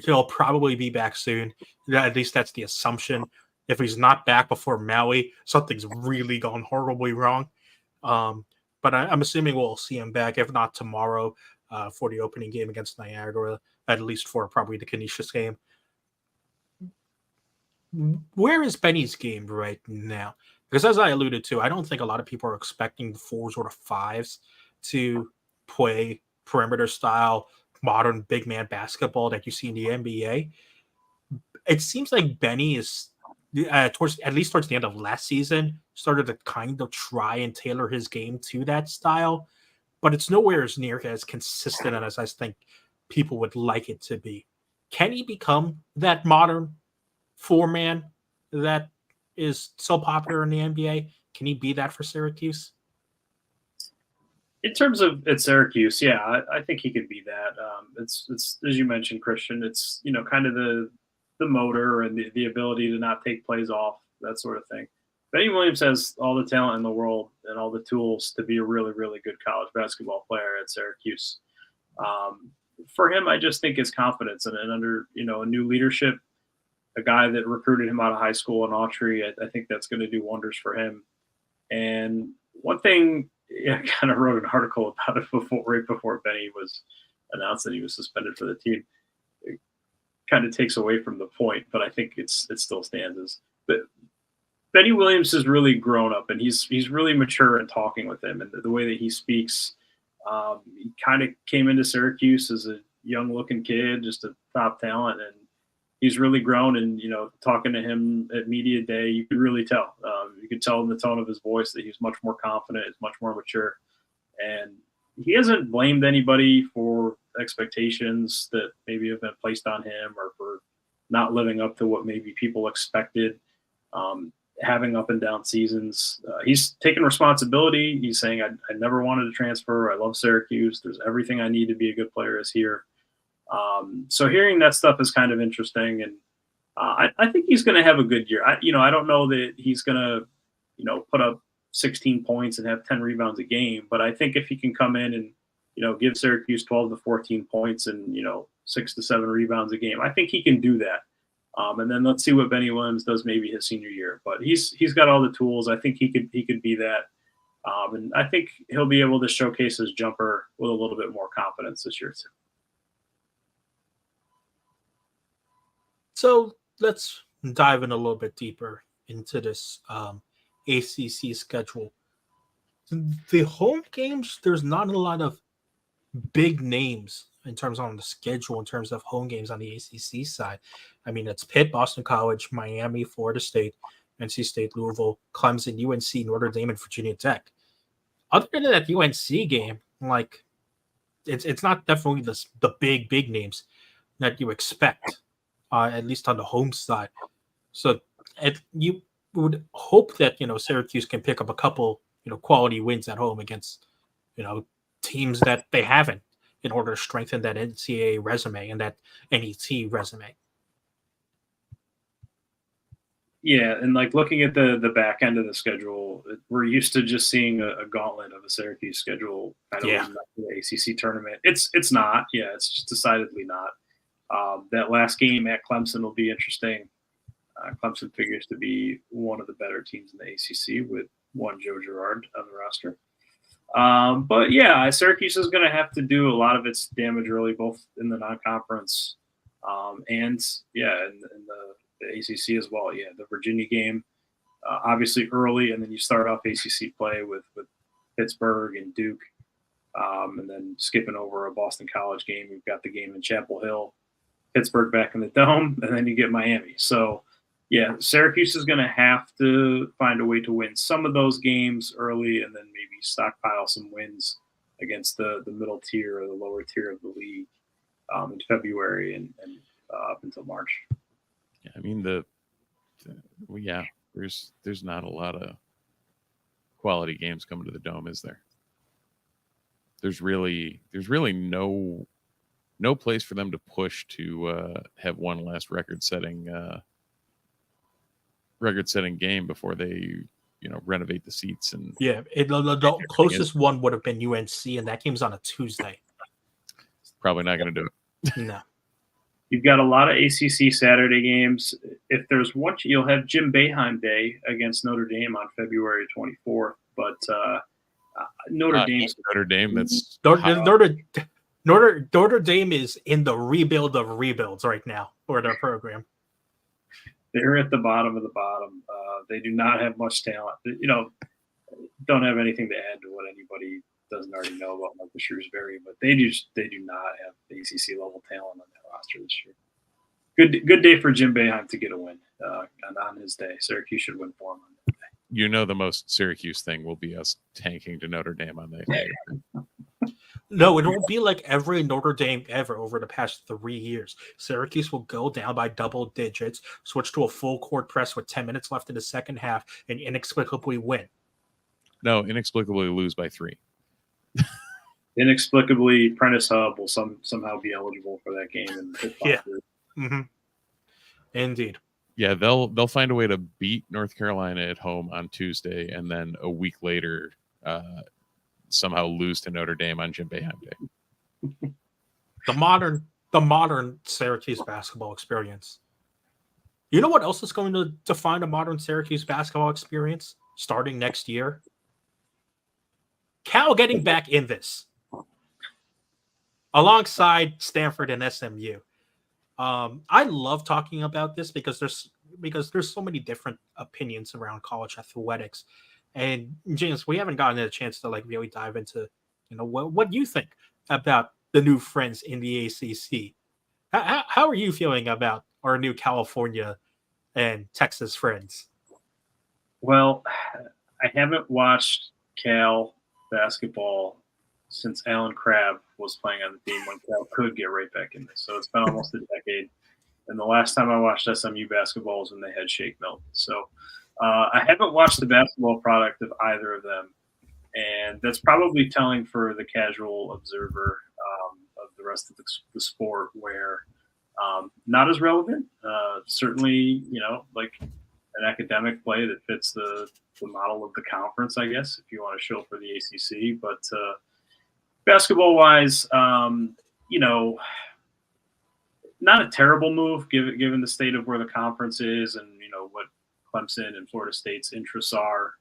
He'll probably be back soon. At least that's the assumption. If he's not back before Maui, something's really gone horribly wrong. But I'm assuming we'll see him back, if not tomorrow, for the opening game against Niagara, at least for probably the Canisius game. Where is Benny's game right now? Because as I alluded to, I don't think a lot of people are expecting the 4s or the 5s to play perimeter style, modern big man basketball that you see in the NBA. It seems like Benny is, towards the end of last season, started to kind of try and tailor his game to that style, but it's nowhere as near as consistent as I think people would like it to be. Can he become that modern 4-man that is so popular in the NBA? Can he be that for Syracuse? In terms of at Syracuse, yeah, I think he could be that. It's as you mentioned, Christian. It's kind of the motor and the ability to not take plays off, that sort of thing. Benny Williams has all the talent in the world and all the tools to be a really, really good college basketball player at Syracuse. For him, I just think his confidence and under a new leadership, a guy that recruited him out of high school in Autry, I think that's going to do wonders for him. And one thing, I kind of wrote an article about it right before Benny was announced that he was suspended for the team. It kind of takes away from the point, but I think it still stands. But Benny Williams has really grown up, and he's really mature in talking with him, and the way that he speaks. He kind of came into Syracuse as a young-looking kid, just a top talent, and he's really grown. And talking to him at media day, you could really tell. You could tell in the tone of his voice that he's much more confident, is much more mature, and he hasn't blamed anybody for expectations that maybe have been placed on him, or for not living up to what maybe people expected. Having up and down seasons. He's taking responsibility. He's saying, I never wanted to transfer. I love Syracuse. There's everything I need to be a good player is here. So hearing that stuff is kind of interesting. And I think he's going to have a good year. I don't know that he's going to, put up 16 points and have 10 rebounds a game. But I think if he can come in and, give Syracuse 12 to 14 points and, 6 to 7 rebounds a game, I think he can do that. And then let's see what Benny Williams does maybe his senior year. But he's got all the tools. I think he could be that. And I think he'll be able to showcase his jumper with a little bit more confidence this year too. So let's dive in a little bit deeper into this ACC schedule. The home games, there's not a lot of big names in terms on the schedule, in terms of home games on the ACC side. I mean, it's Pitt, Boston College, Miami, Florida State, NC State, Louisville, Clemson, UNC, Notre Dame, and Virginia Tech. Other than that UNC game, like it's not definitely the big names that you expect, at least on the home side. So you would hope that Syracuse can pick up a couple quality wins at home against teams that they haven't, in order to strengthen that NCAA resume and that NET resume. Yeah, and like looking at the back end of the schedule, we're used to just seeing a gauntlet of a Syracuse schedule kind of leading up to the ACC tournament. It's not. Yeah, it's just decidedly not. That last game at Clemson will be interesting. Clemson figures to be one of the better teams in the ACC with one Joe Girard on the roster. But yeah, Syracuse is going to have to do a lot of its damage early, both in the non-conference and in the ACC as well. Yeah, the Virginia game, obviously early, and then you start off ACC play with Pittsburgh and Duke, and then skipping over a Boston College game. We've got the game in Chapel Hill, Pittsburgh back in the Dome, and then you get Miami. So yeah, Syracuse is going to have to find a way to win some of those games early, and then maybe stockpile some wins against the middle tier or the lower tier of the league in February and up until March. Yeah, I mean there's not a lot of quality games coming to the Dome, is there? There's really no place for them to push to have one last record-setting game before they renovate the seats. And the closest one would have been UNC, and that game's on a Tuesday. Probably not going to do it. No. You've got a lot of ACC Saturday games. If there's one, you'll have Jim Boeheim Day against Notre Dame on February 24th. But Notre Dame. That's Notre Dame is in the rebuild of rebuilds right now for their program. They're at the bottom of the bottom. They do not have much talent. Don't have anything to add to what anybody doesn't already know about Michael Shrewsbury, but they do not have ACC level talent on their roster this year. Good day for Jim Boeheim to get a win on his day. Syracuse should win for him on that day. The most Syracuse thing will be us tanking to Notre Dame on that day. No, it won't be like every Notre Dame ever over the past 3 years. Syracuse will go down by double digits, switch to a full court press with 10 minutes left in the second half, and inexplicably win. No, inexplicably lose by 3. Inexplicably, Prentice Hub will somehow be eligible for that game. Yeah. Mm-hmm. Indeed. Yeah, they'll find a way to beat North Carolina at home on Tuesday, and then a week later somehow lose to Notre Dame on Jim Boeheim Day. The modern Syracuse basketball experience. You know what else is going to define a modern Syracuse basketball experience starting next year? Cal getting back in this alongside Stanford and SMU. I love talking about this because there's so many different opinions around college athletics. And James, we haven't gotten a chance to really dive into, what you think about the new friends in the ACC. How are you feeling about our new California and Texas friends? Well, I haven't watched Cal basketball since Alan Crabb was playing on the team when Cal could get right back in this. So it's been almost a decade. And the last time I watched SMU basketball was when they had Shake Milton. So I haven't watched the basketball product of either of them. And that's probably telling for the casual observer of the rest of the sport, where not as relevant. Certainly, like an academic play that fits the model of the conference, I guess, if you want to show for the ACC. But basketball-wise, not a terrible move given the state of where the conference is and what Clemson and Florida State's interests are.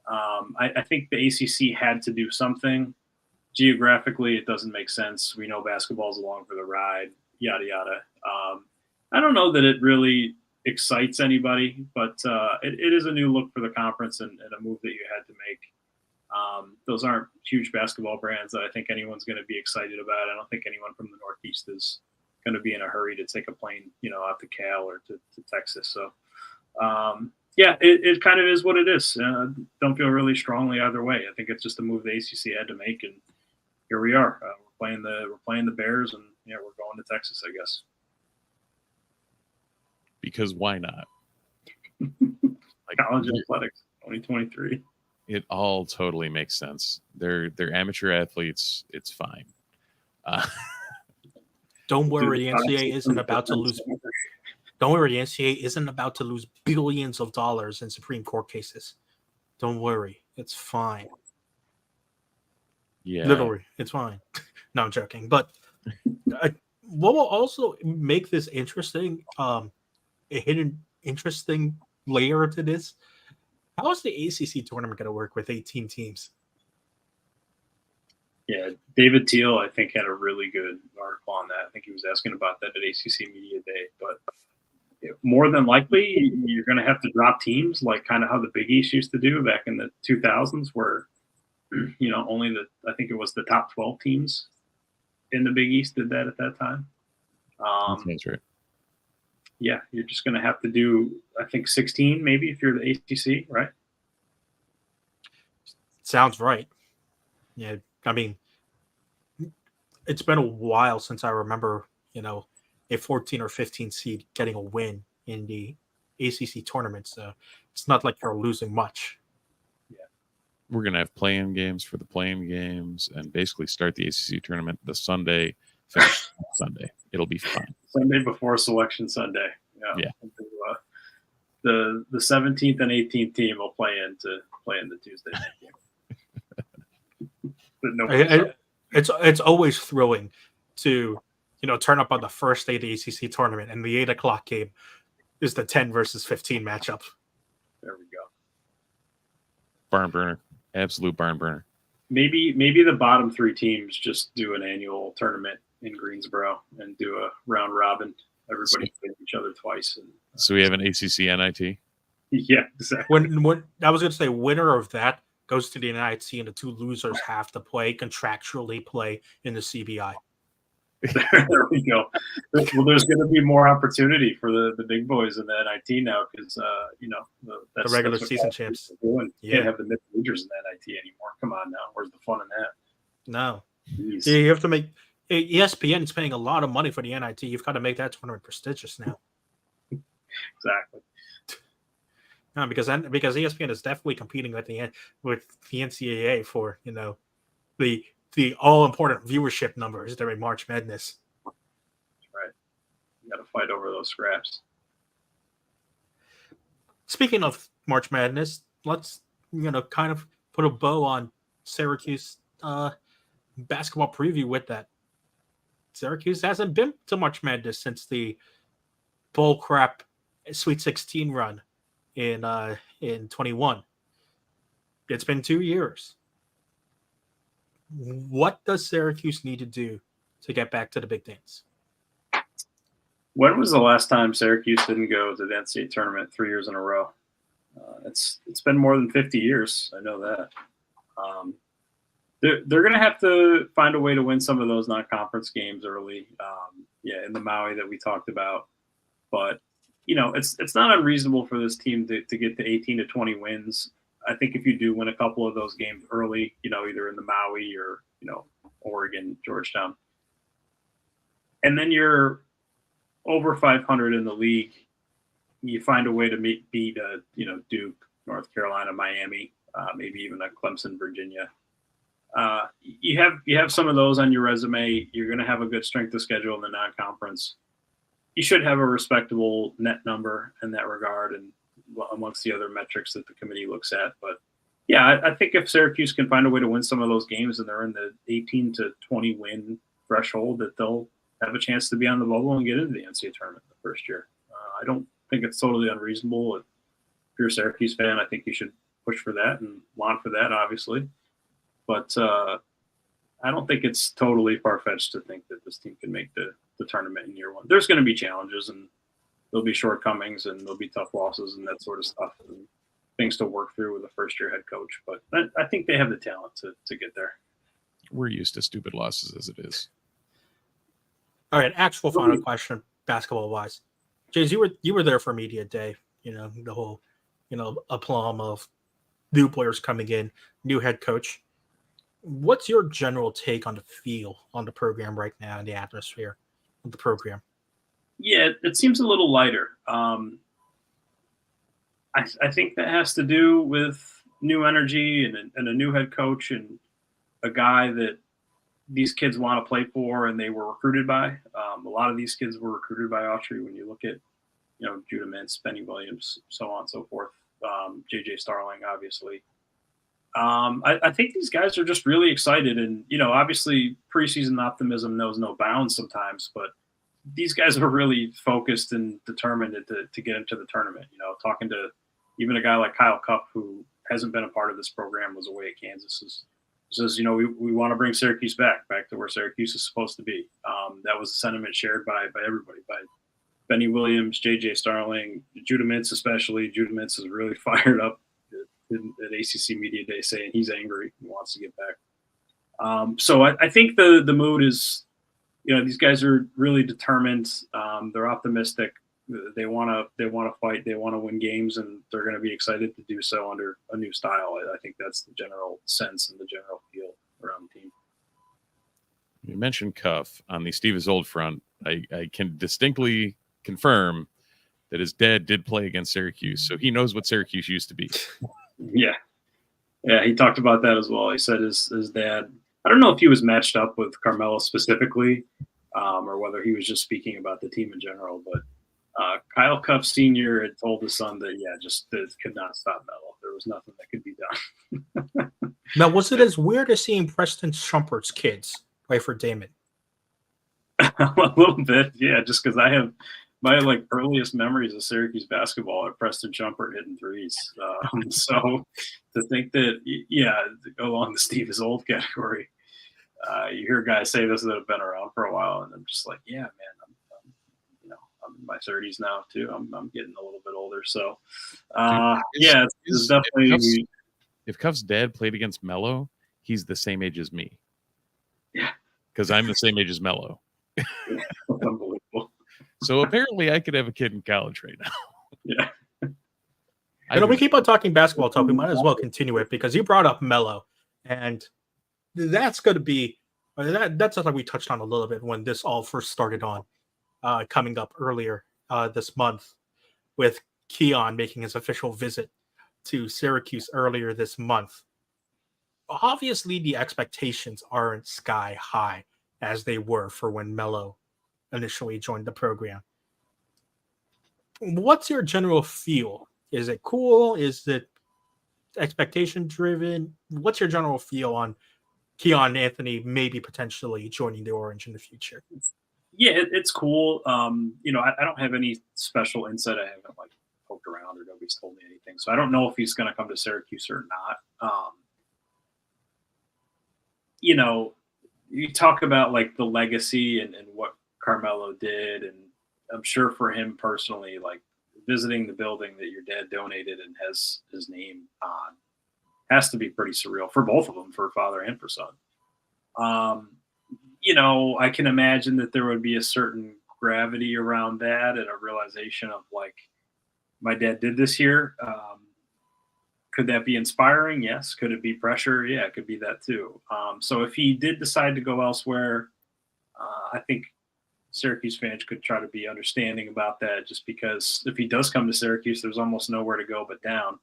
I think the ACC had to do something. Geographically, it doesn't make sense. We know basketball's along for the ride, yada yada. I don't know that it really excites anybody, but it is a new look for the conference and a move that you had to make. Those aren't huge basketball brands that I think anyone's going to be excited about. I don't think anyone from the Northeast is going to be in a hurry to take a plane, out to Cal or to Texas. So, it kind of is what it is. Don't feel really strongly either way. I think it's just a move the ACC had to make, and here we are. We're playing the Bears, and we're going to Texas, I guess. Because why not? College athletics, 2023. It all totally makes sense. They're amateur athletes. It's fine. Don't worry, the NCAA isn't about to lose. Don't worry, the NCAA isn't about to lose billions of dollars in Supreme Court cases. Don't worry, it's fine. Yeah, Literally, it's fine. No, I'm joking. But what will also make this interesting, a hidden interesting layer to this, how is the ACC tournament going to work with 18 teams? Yeah, David Teal, I think, had a really good article on that. I think he was asking about that at ACC Media Day. But more than likely, you're going to have to drop teams, like kind of how the Big East used to do back in the 2000s, where only I think it was the top 12 teams in the Big East did that at that time. that's right. Yeah, you're just going to have to do, I think, 16 maybe if you're the ACC, right? Sounds right. Yeah, I mean, it's been a while since I remember, a 14 or 15 seed getting a win in the ACC tournament. So it's not like you're losing much. We're going to have play-in games for the play-in games and basically start the ACC tournament the Sunday, finish Sunday. It'll be fine. Sunday before Selection Sunday. Yeah. The 17th and 18th team will play in the Tuesday night game. But no, it's always thrilling to turn up on the first day of the ACC tournament, and the 8:00 game is the 10 versus 15 matchup. There we go. Barn burner. Absolute barn burner. Maybe the bottom three teams just do an annual tournament in Greensboro and do a round robin. Everybody plays each other twice. So we have an ACC NIT? Yeah, exactly. When I was going to say winner of that goes to the NIT, and the two losers have to contractually play in the CBI. There we go. Well, there's going to be more opportunity for the big boys in the NIT now because, the regular season champs. You can't have the mid-majors in the NIT anymore. Come on now. Where's the fun in that? No. Jeez. You have to make – ESPN is paying a lot of money for the NIT. You've got to make that tournament prestigious now. Exactly. No, because ESPN is definitely competing with the NCAA for, the all-important viewership numbers during March Madness. That's right. You got to fight over those scraps. Speaking of March Madness, let's kind of put a bow on Syracuse basketball preview with that. Syracuse hasn't been to March Madness since the bull crap Sweet 16 run in 21. It's been 2 years. What does Syracuse need to do to get back to the big dance? When was the last time Syracuse didn't go to the NCAA tournament 3 years in a row? It's been more than 50 years. I know that. They're going to have to find a way to win some of those non-conference games early. In the Maui that we talked about. But, it's not unreasonable for this team to get to 18 to 20 wins. I think if you do win a couple of those games early, either in the Maui or Oregon, Georgetown. And then you're over 500 in the league. You find a way to beat Duke, North Carolina, Miami, maybe even a Clemson, Virginia. You have some of those on your resume. You're going to have a good strength of schedule in the non-conference. You should have a respectable net number in that regard, and amongst the other metrics that the committee looks at. But yeah, I think if Syracuse can find a way to win some of those games and they're in the 18 to 20 win threshold, that they'll have a chance to be on the bubble and get into the NCAA tournament the first year. I don't think it's totally unreasonable. If you're a Syracuse fan, I think you should push for that and want for that, obviously. But I don't think it's totally far-fetched to think that this team can make the tournament in year one. There's going to be challenges, and there'll be shortcomings, and there'll be tough losses and that sort of stuff, and things to work through with a first-year head coach. But I think they have the talent to get there. We're used to stupid losses as it is. All right, actual final question, basketball-wise. James, you were there for media day. The whole, aplomb of new players coming in, new head coach. What's your general take on the feel on the program right now and the atmosphere of the program? Yeah, it seems a little lighter. I think that has to do with new energy and a new head coach and a guy that these kids want to play for and they were recruited by. A lot of these kids were recruited by Autry. When you look at, Judah Mintz, Benny Williams, so on and so forth, JJ Starling, obviously. I think these guys are just really excited, and obviously preseason optimism knows no bounds sometimes, but these guys are really focused and determined to get into the tournament. Talking to even a guy like Kyle Cupp, who hasn't been a part of this program, was away at Kansas, says we want to bring Syracuse back to where Syracuse is supposed to be. That was a sentiment shared by everybody, by Benny Williams, JJ Starling, Judah Mintz especially. Judah Mintz is really fired up at ACC Media Day, saying he's angry and wants to get back. So I think the mood is, these guys are really determined. They're optimistic. They want to fight. They want to win games, and they're going to be excited to do so under a new style. I think that's the general sense and the general feel around the team. You mentioned Cuff on the Steve is Old front. I can distinctly confirm that his dad did play against Syracuse, so he knows what Syracuse used to be. Yeah, he talked about that as well. He said his dad, I don't know if he was matched up with Carmelo specifically, or whether he was just speaking about the team in general, but Kyle Cuff Sr. had told his son that, that could not stop Melo. There was nothing that could be done. Now, was it as weird as seeing Preston Shumpert's kids play for Damon? A little bit, yeah, just because I have my earliest memories of Syracuse basketball are Preston Shumpert hitting threes. So to think that, to go along the Steve is Old category, you hear guys say this that have been around for a while, and I'm just like, yeah, man, I'm in my 30s now too. I'm getting a little bit older, so it's definitely. If Cuff's dad played against Melo, he's the same age as me. Yeah, because I'm the same age as Melo. Unbelievable. So apparently, I could have a kid in college right now. Yeah. We keep on talking basketball talk. We might as well continue it because you brought up Melo, and that's going to be that's something we touched on a little bit when this all first started on. Coming up earlier this month with Keon making his official visit to Syracuse earlier this month. Obviously, the expectations aren't sky high as they were for when Melo initially joined the program. What's your general feel? Is it cool? Is it expectation driven? What's your general feel on Keon Anthony maybe potentially joining the Orange in the future? Yeah, it's cool. I don't have any special insight. I haven't poked around or nobody's told me anything. So I don't know if he's going to come to Syracuse or not. You talk about the legacy and what Carmelo did. And I'm sure for him personally, visiting the building that your dad donated and has his name on has to be pretty surreal for both of them, for father and for son. I can imagine that there would be a certain gravity around that and a realization of my dad did this here. Could that be inspiring? Yes. Could it be pressure? Yeah, it could be that too. So if he did decide to go elsewhere, I think Syracuse fans could try to be understanding about that, just because if he does come to Syracuse, there's almost nowhere to go but down.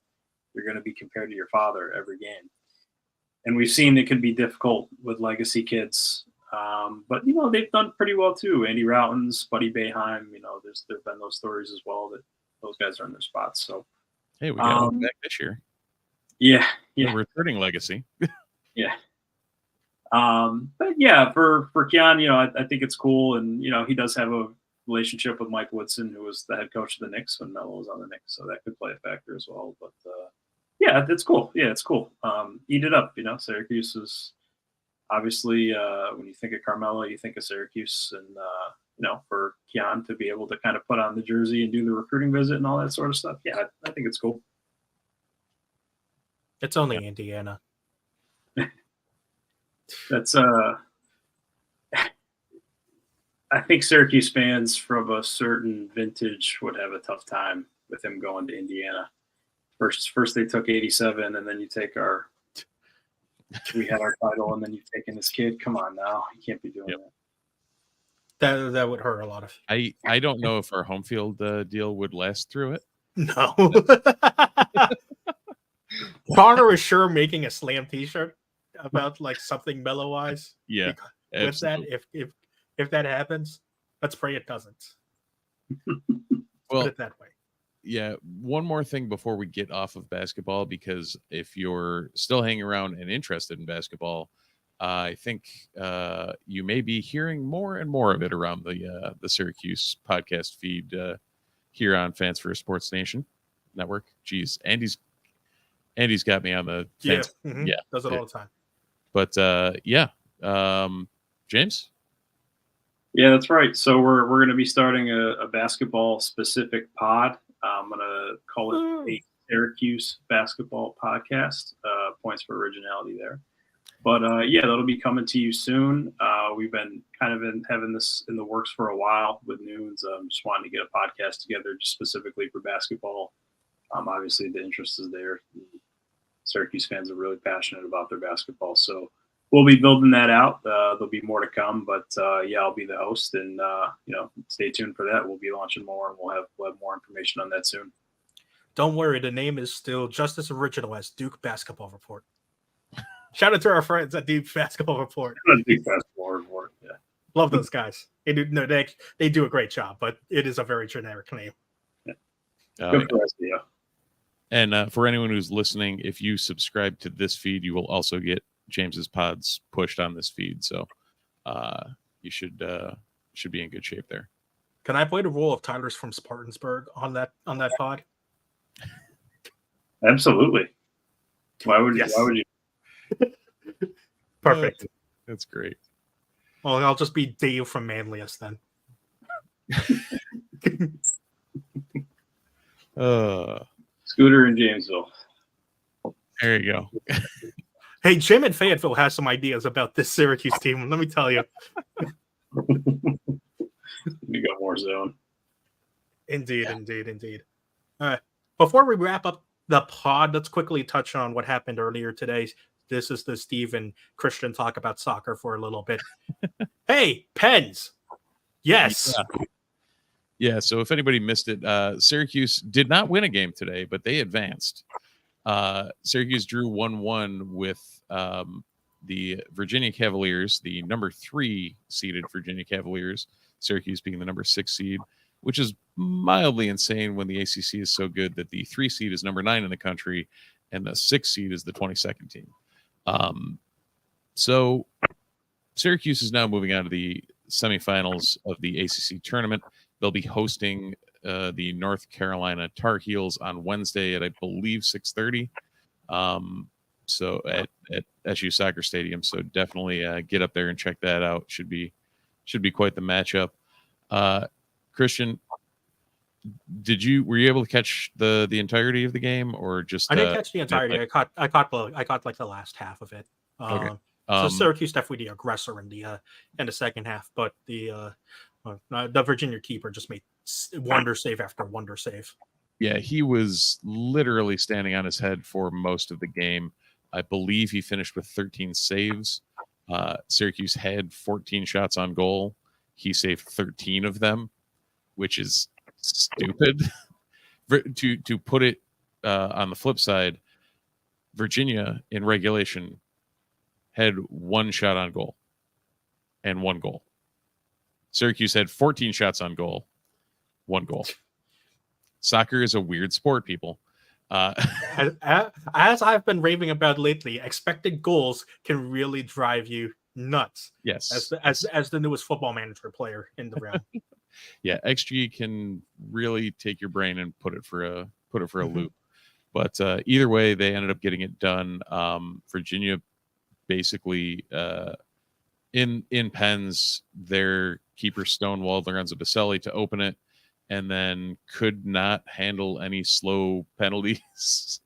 You're going to be compared to your father every game. And we've seen it can be difficult with legacy kids. But, they've done pretty well too. Andy Routens, Buddy Boeheim, there've been those stories as well that those guys are in their spots. So, Hey, we got him back this year. Yeah. The returning legacy. Yeah. But yeah, for Keon, I think it's cool. And, he does have a relationship with Mike Woodson, who was the head coach of the Knicks when Melo was on the Knicks. So that could play a factor as well. But yeah, it's cool. Yeah, it's cool. Eat it up. Syracuse is obviously, when you think of Carmelo, you think of Syracuse. And, for Keon to be able to kind of put on the jersey and do the recruiting visit and all that sort of stuff. Yeah, I think it's cool. It's only Indiana. That's I think Syracuse fans from a certain vintage would have a tough time with him going to Indiana. First they took 87, and then you take we had our title, and then you've taken this kid. Come on now, you can't be doing that. That would hurt a lot of. I don't know if our home field deal would last through it. No. Connor is sure making a Slam T-shirt about like something mellow-wise. Yeah, with that, if that happens, let's pray it doesn't. Well, put it that way. Yeah, one more thing before we get off of basketball, because if you're still hanging around and interested in basketball, I think you may be hearing more and more of it around the Syracuse podcast feed here on Fans for a Sports Nation Network. Jeez, Andy's got me on the fans. Yeah, does it all the time. But James. Yeah, that's right. So we're going to be starting a basketball specific pod. I'm going to call it a Syracuse basketball podcast. Points for originality there. But that'll be coming to you soon. We've been kind of having this in the works for a while with Noons. Just wanting to get a podcast together just specifically for basketball. Obviously, the interest is there. Syracuse fans are really passionate about their basketball. So we'll be building that out. There'll be more to come. But, I'll be the host. And, stay tuned for that. We'll be launching more, and we'll have more information on that soon. Don't worry. The name is still just as original as Duke Basketball Report. Shout out to our friends at Duke Basketball Report. Duke Basketball Report, yeah. Love those guys. They do a great job, but it is a very generic name. Yeah. Good for us, yeah. And for anyone who's listening, if you subscribe to this feed, you will also get James's pods pushed on this feed. So you should be in good shape there. Can I play the role of Tyler's from Spartansburg on that pod? Absolutely. Why would Yes. you? Perfect. That's great. Well, I'll just be Dave from Manlius then. Scooter in Jamesville. There you go. Hey, Jim in Fayetteville has some ideas about this Syracuse team. Let me tell you. We got more zone. Indeed. All right. Before we wrap up the pod, let's quickly touch on what happened earlier today. This is the Steve and Christian talk about soccer for a little bit. Hey, Pens. Yes. Yeah, so if anybody missed it, Syracuse did not win a game today, but they advanced. Syracuse drew 1-1 with the Virginia Cavaliers, the number 3 seeded Virginia Cavaliers, Syracuse being the number 6 seed, which is mildly insane when the ACC is so good that the 3 seed is number 9 in the country and the 6 seed is the 22nd team. So Syracuse is now moving on to the semifinals of the ACC tournament. They'll be hosting the North Carolina Tar Heels on Wednesday at, I believe, 6:30. So at SU Soccer Stadium. So definitely get up there and check that out. Should be quite the matchup. Christian, were you able to catch the entirety of the game, or just? I didn't catch the entirety. I caught like the last half of it. Okay. So Syracuse definitely the aggressor in the second half, but the Virginia keeper just made wonder save after wonder save. Yeah, he was literally standing on his head for most of the game. I believe he finished with 13 saves. Syracuse had 14 shots on goal. He saved 13 of them, which is stupid. To put it on the flip side, Virginia in regulation had 1 shot on goal and 1 goal. Syracuse had 14 shots on goal, 1 goal. Soccer is a weird sport, people. As I've been raving about lately, expected goals can really drive you nuts. Yes. As the newest Football Manager player in the room. Yeah, XG can really take your brain and put it for a loop. But either way, they ended up getting it done. Virginia basically in pens, their keeper stonewalled Lorenzo Baselli to open it, and then could not handle any slow penalties,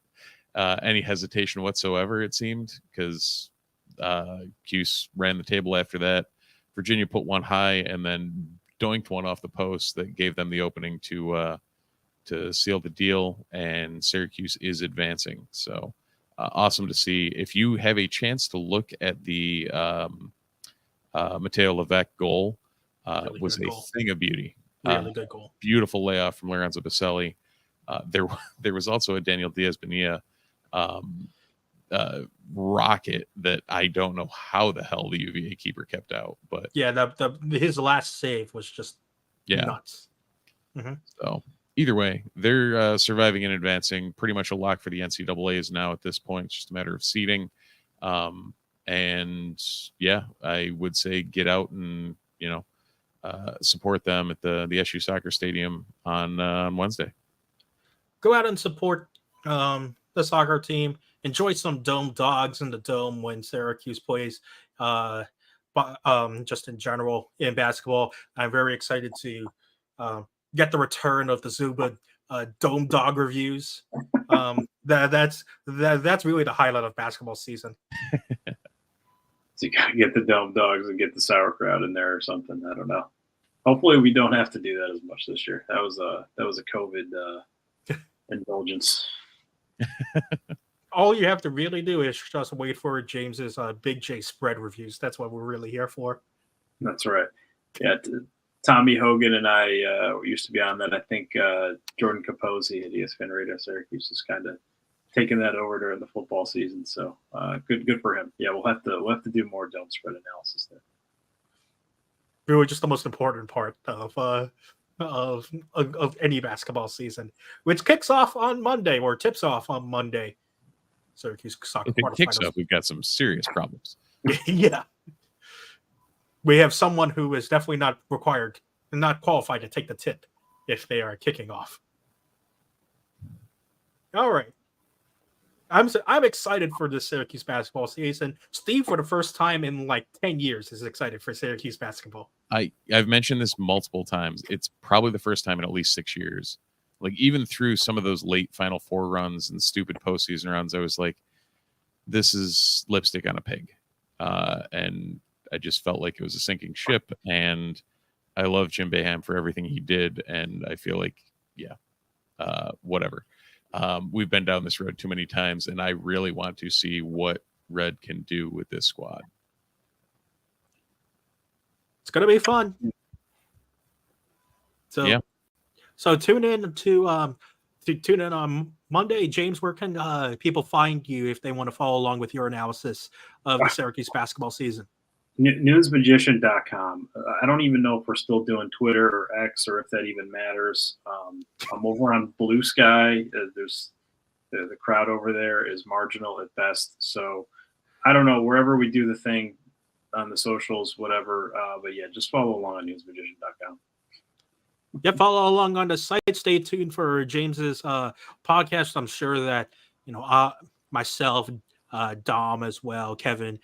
any hesitation whatsoever, it seemed, because Cuse ran the table after that. Virginia put one high and then doinked one off the post that gave them the opening to seal the deal, and Syracuse is advancing. So awesome to see. If you have a chance to look at the Mateo Levesque goal, Really was good a goal. thing of beauty. Really good goal. Beautiful layoff from Lorenzo Baselli. There was also a Daniel Diaz-Bonilla rocket that I don't know how the hell the UVA keeper kept out, but yeah, his last save was just nuts. So either way, they're surviving and advancing. Pretty much a lock for the NCAAs now at this point. It's just a matter of seeding. And yeah, I would say get out and support them at the SU Soccer Stadium on Wednesday. Go out and support the soccer team. Enjoy some dome dogs in the dome when Syracuse plays. But just in general in basketball, I'm very excited to get the return of the Szuba dome dog reviews. That's really the highlight of basketball season. So you gotta get the dome dogs and get the sauerkraut in there or something. I don't know. Hopefully we don't have to do that as much this year. That was a COVID indulgence. All you have to really do is just wait for James's Big J spread reviews. That's what we're really here for. That's right. Yeah, Tommy Hogan and I used to be on that. I think Jordan Capozzi at ESPN Radio Syracuse is kind of taking that over during the football season. So good for him. Yeah, we'll have to do more dome spread analysis there. Really, just the most important part of any basketball season, which kicks off on Monday or tips off on Monday. Syracuse soccer if it kicks quarterfinals. up, we've got some serious problems. Yeah, we have someone who is definitely not qualified to take the tip if they are kicking off. All right. I'm excited for this Syracuse basketball season. Steve, for the first time in like 10 years, is excited for Syracuse basketball. I've mentioned this multiple times. It's probably the first time in at least 6 years. Like, even through some of those late Final Four runs and stupid postseason runs, I was like, this is lipstick on a pig. And I just felt like it was a sinking ship. And I love Jim Boeheim for everything he did. And I feel like, whatever. We've been down this road too many times, and I really want to see what Red can do with this squad. It's going to be fun. So tune in to tune in on Monday. James, where can people find you if they want to follow along with your analysis of the Syracuse basketball season? Newsmagician.com. I don't even know if we're still doing Twitter or X or if that even matters. I'm over on Blue Sky. There's the crowd over there is marginal at best. So I don't know, wherever we do the thing on the socials, whatever. But yeah, just follow along on newsmagician.com. Yeah, follow along on the site. Stay tuned for James's podcast. I'm sure that myself, Dom as well, Kevin,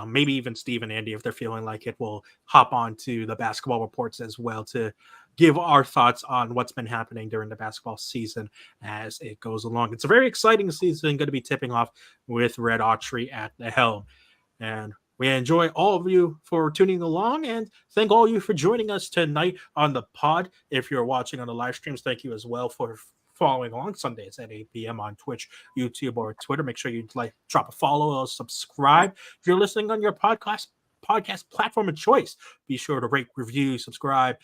maybe even Steve and Andy, if they're feeling like it, will hop on to the basketball reports as well to give our thoughts on what's been happening during the basketball season as it goes along. It's a very exciting season, going to be tipping off with Red Autry at the helm. And we enjoy all of you for tuning along, and thank all of you for joining us tonight on the pod. If you're watching on the live streams, thank you as well for following along Sundays at 8 p.m. on Twitch, YouTube, or Twitter. Make sure you drop a follow or subscribe. If you're listening on your podcast platform of choice, be sure to rate, review, subscribe,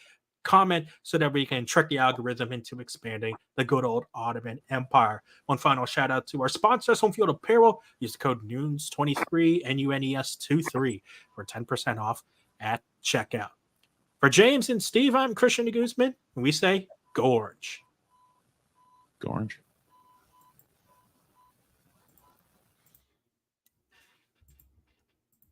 comment, so that we can trick the algorithm into expanding the good old Ottoman Empire. One final shout out to our sponsors, Home Field Apparel. Use the code NUNES23, NUNES23 for 10% off at checkout. For James and Steve, I'm Christian de Guzman, and we say, go Orange. Go Orange.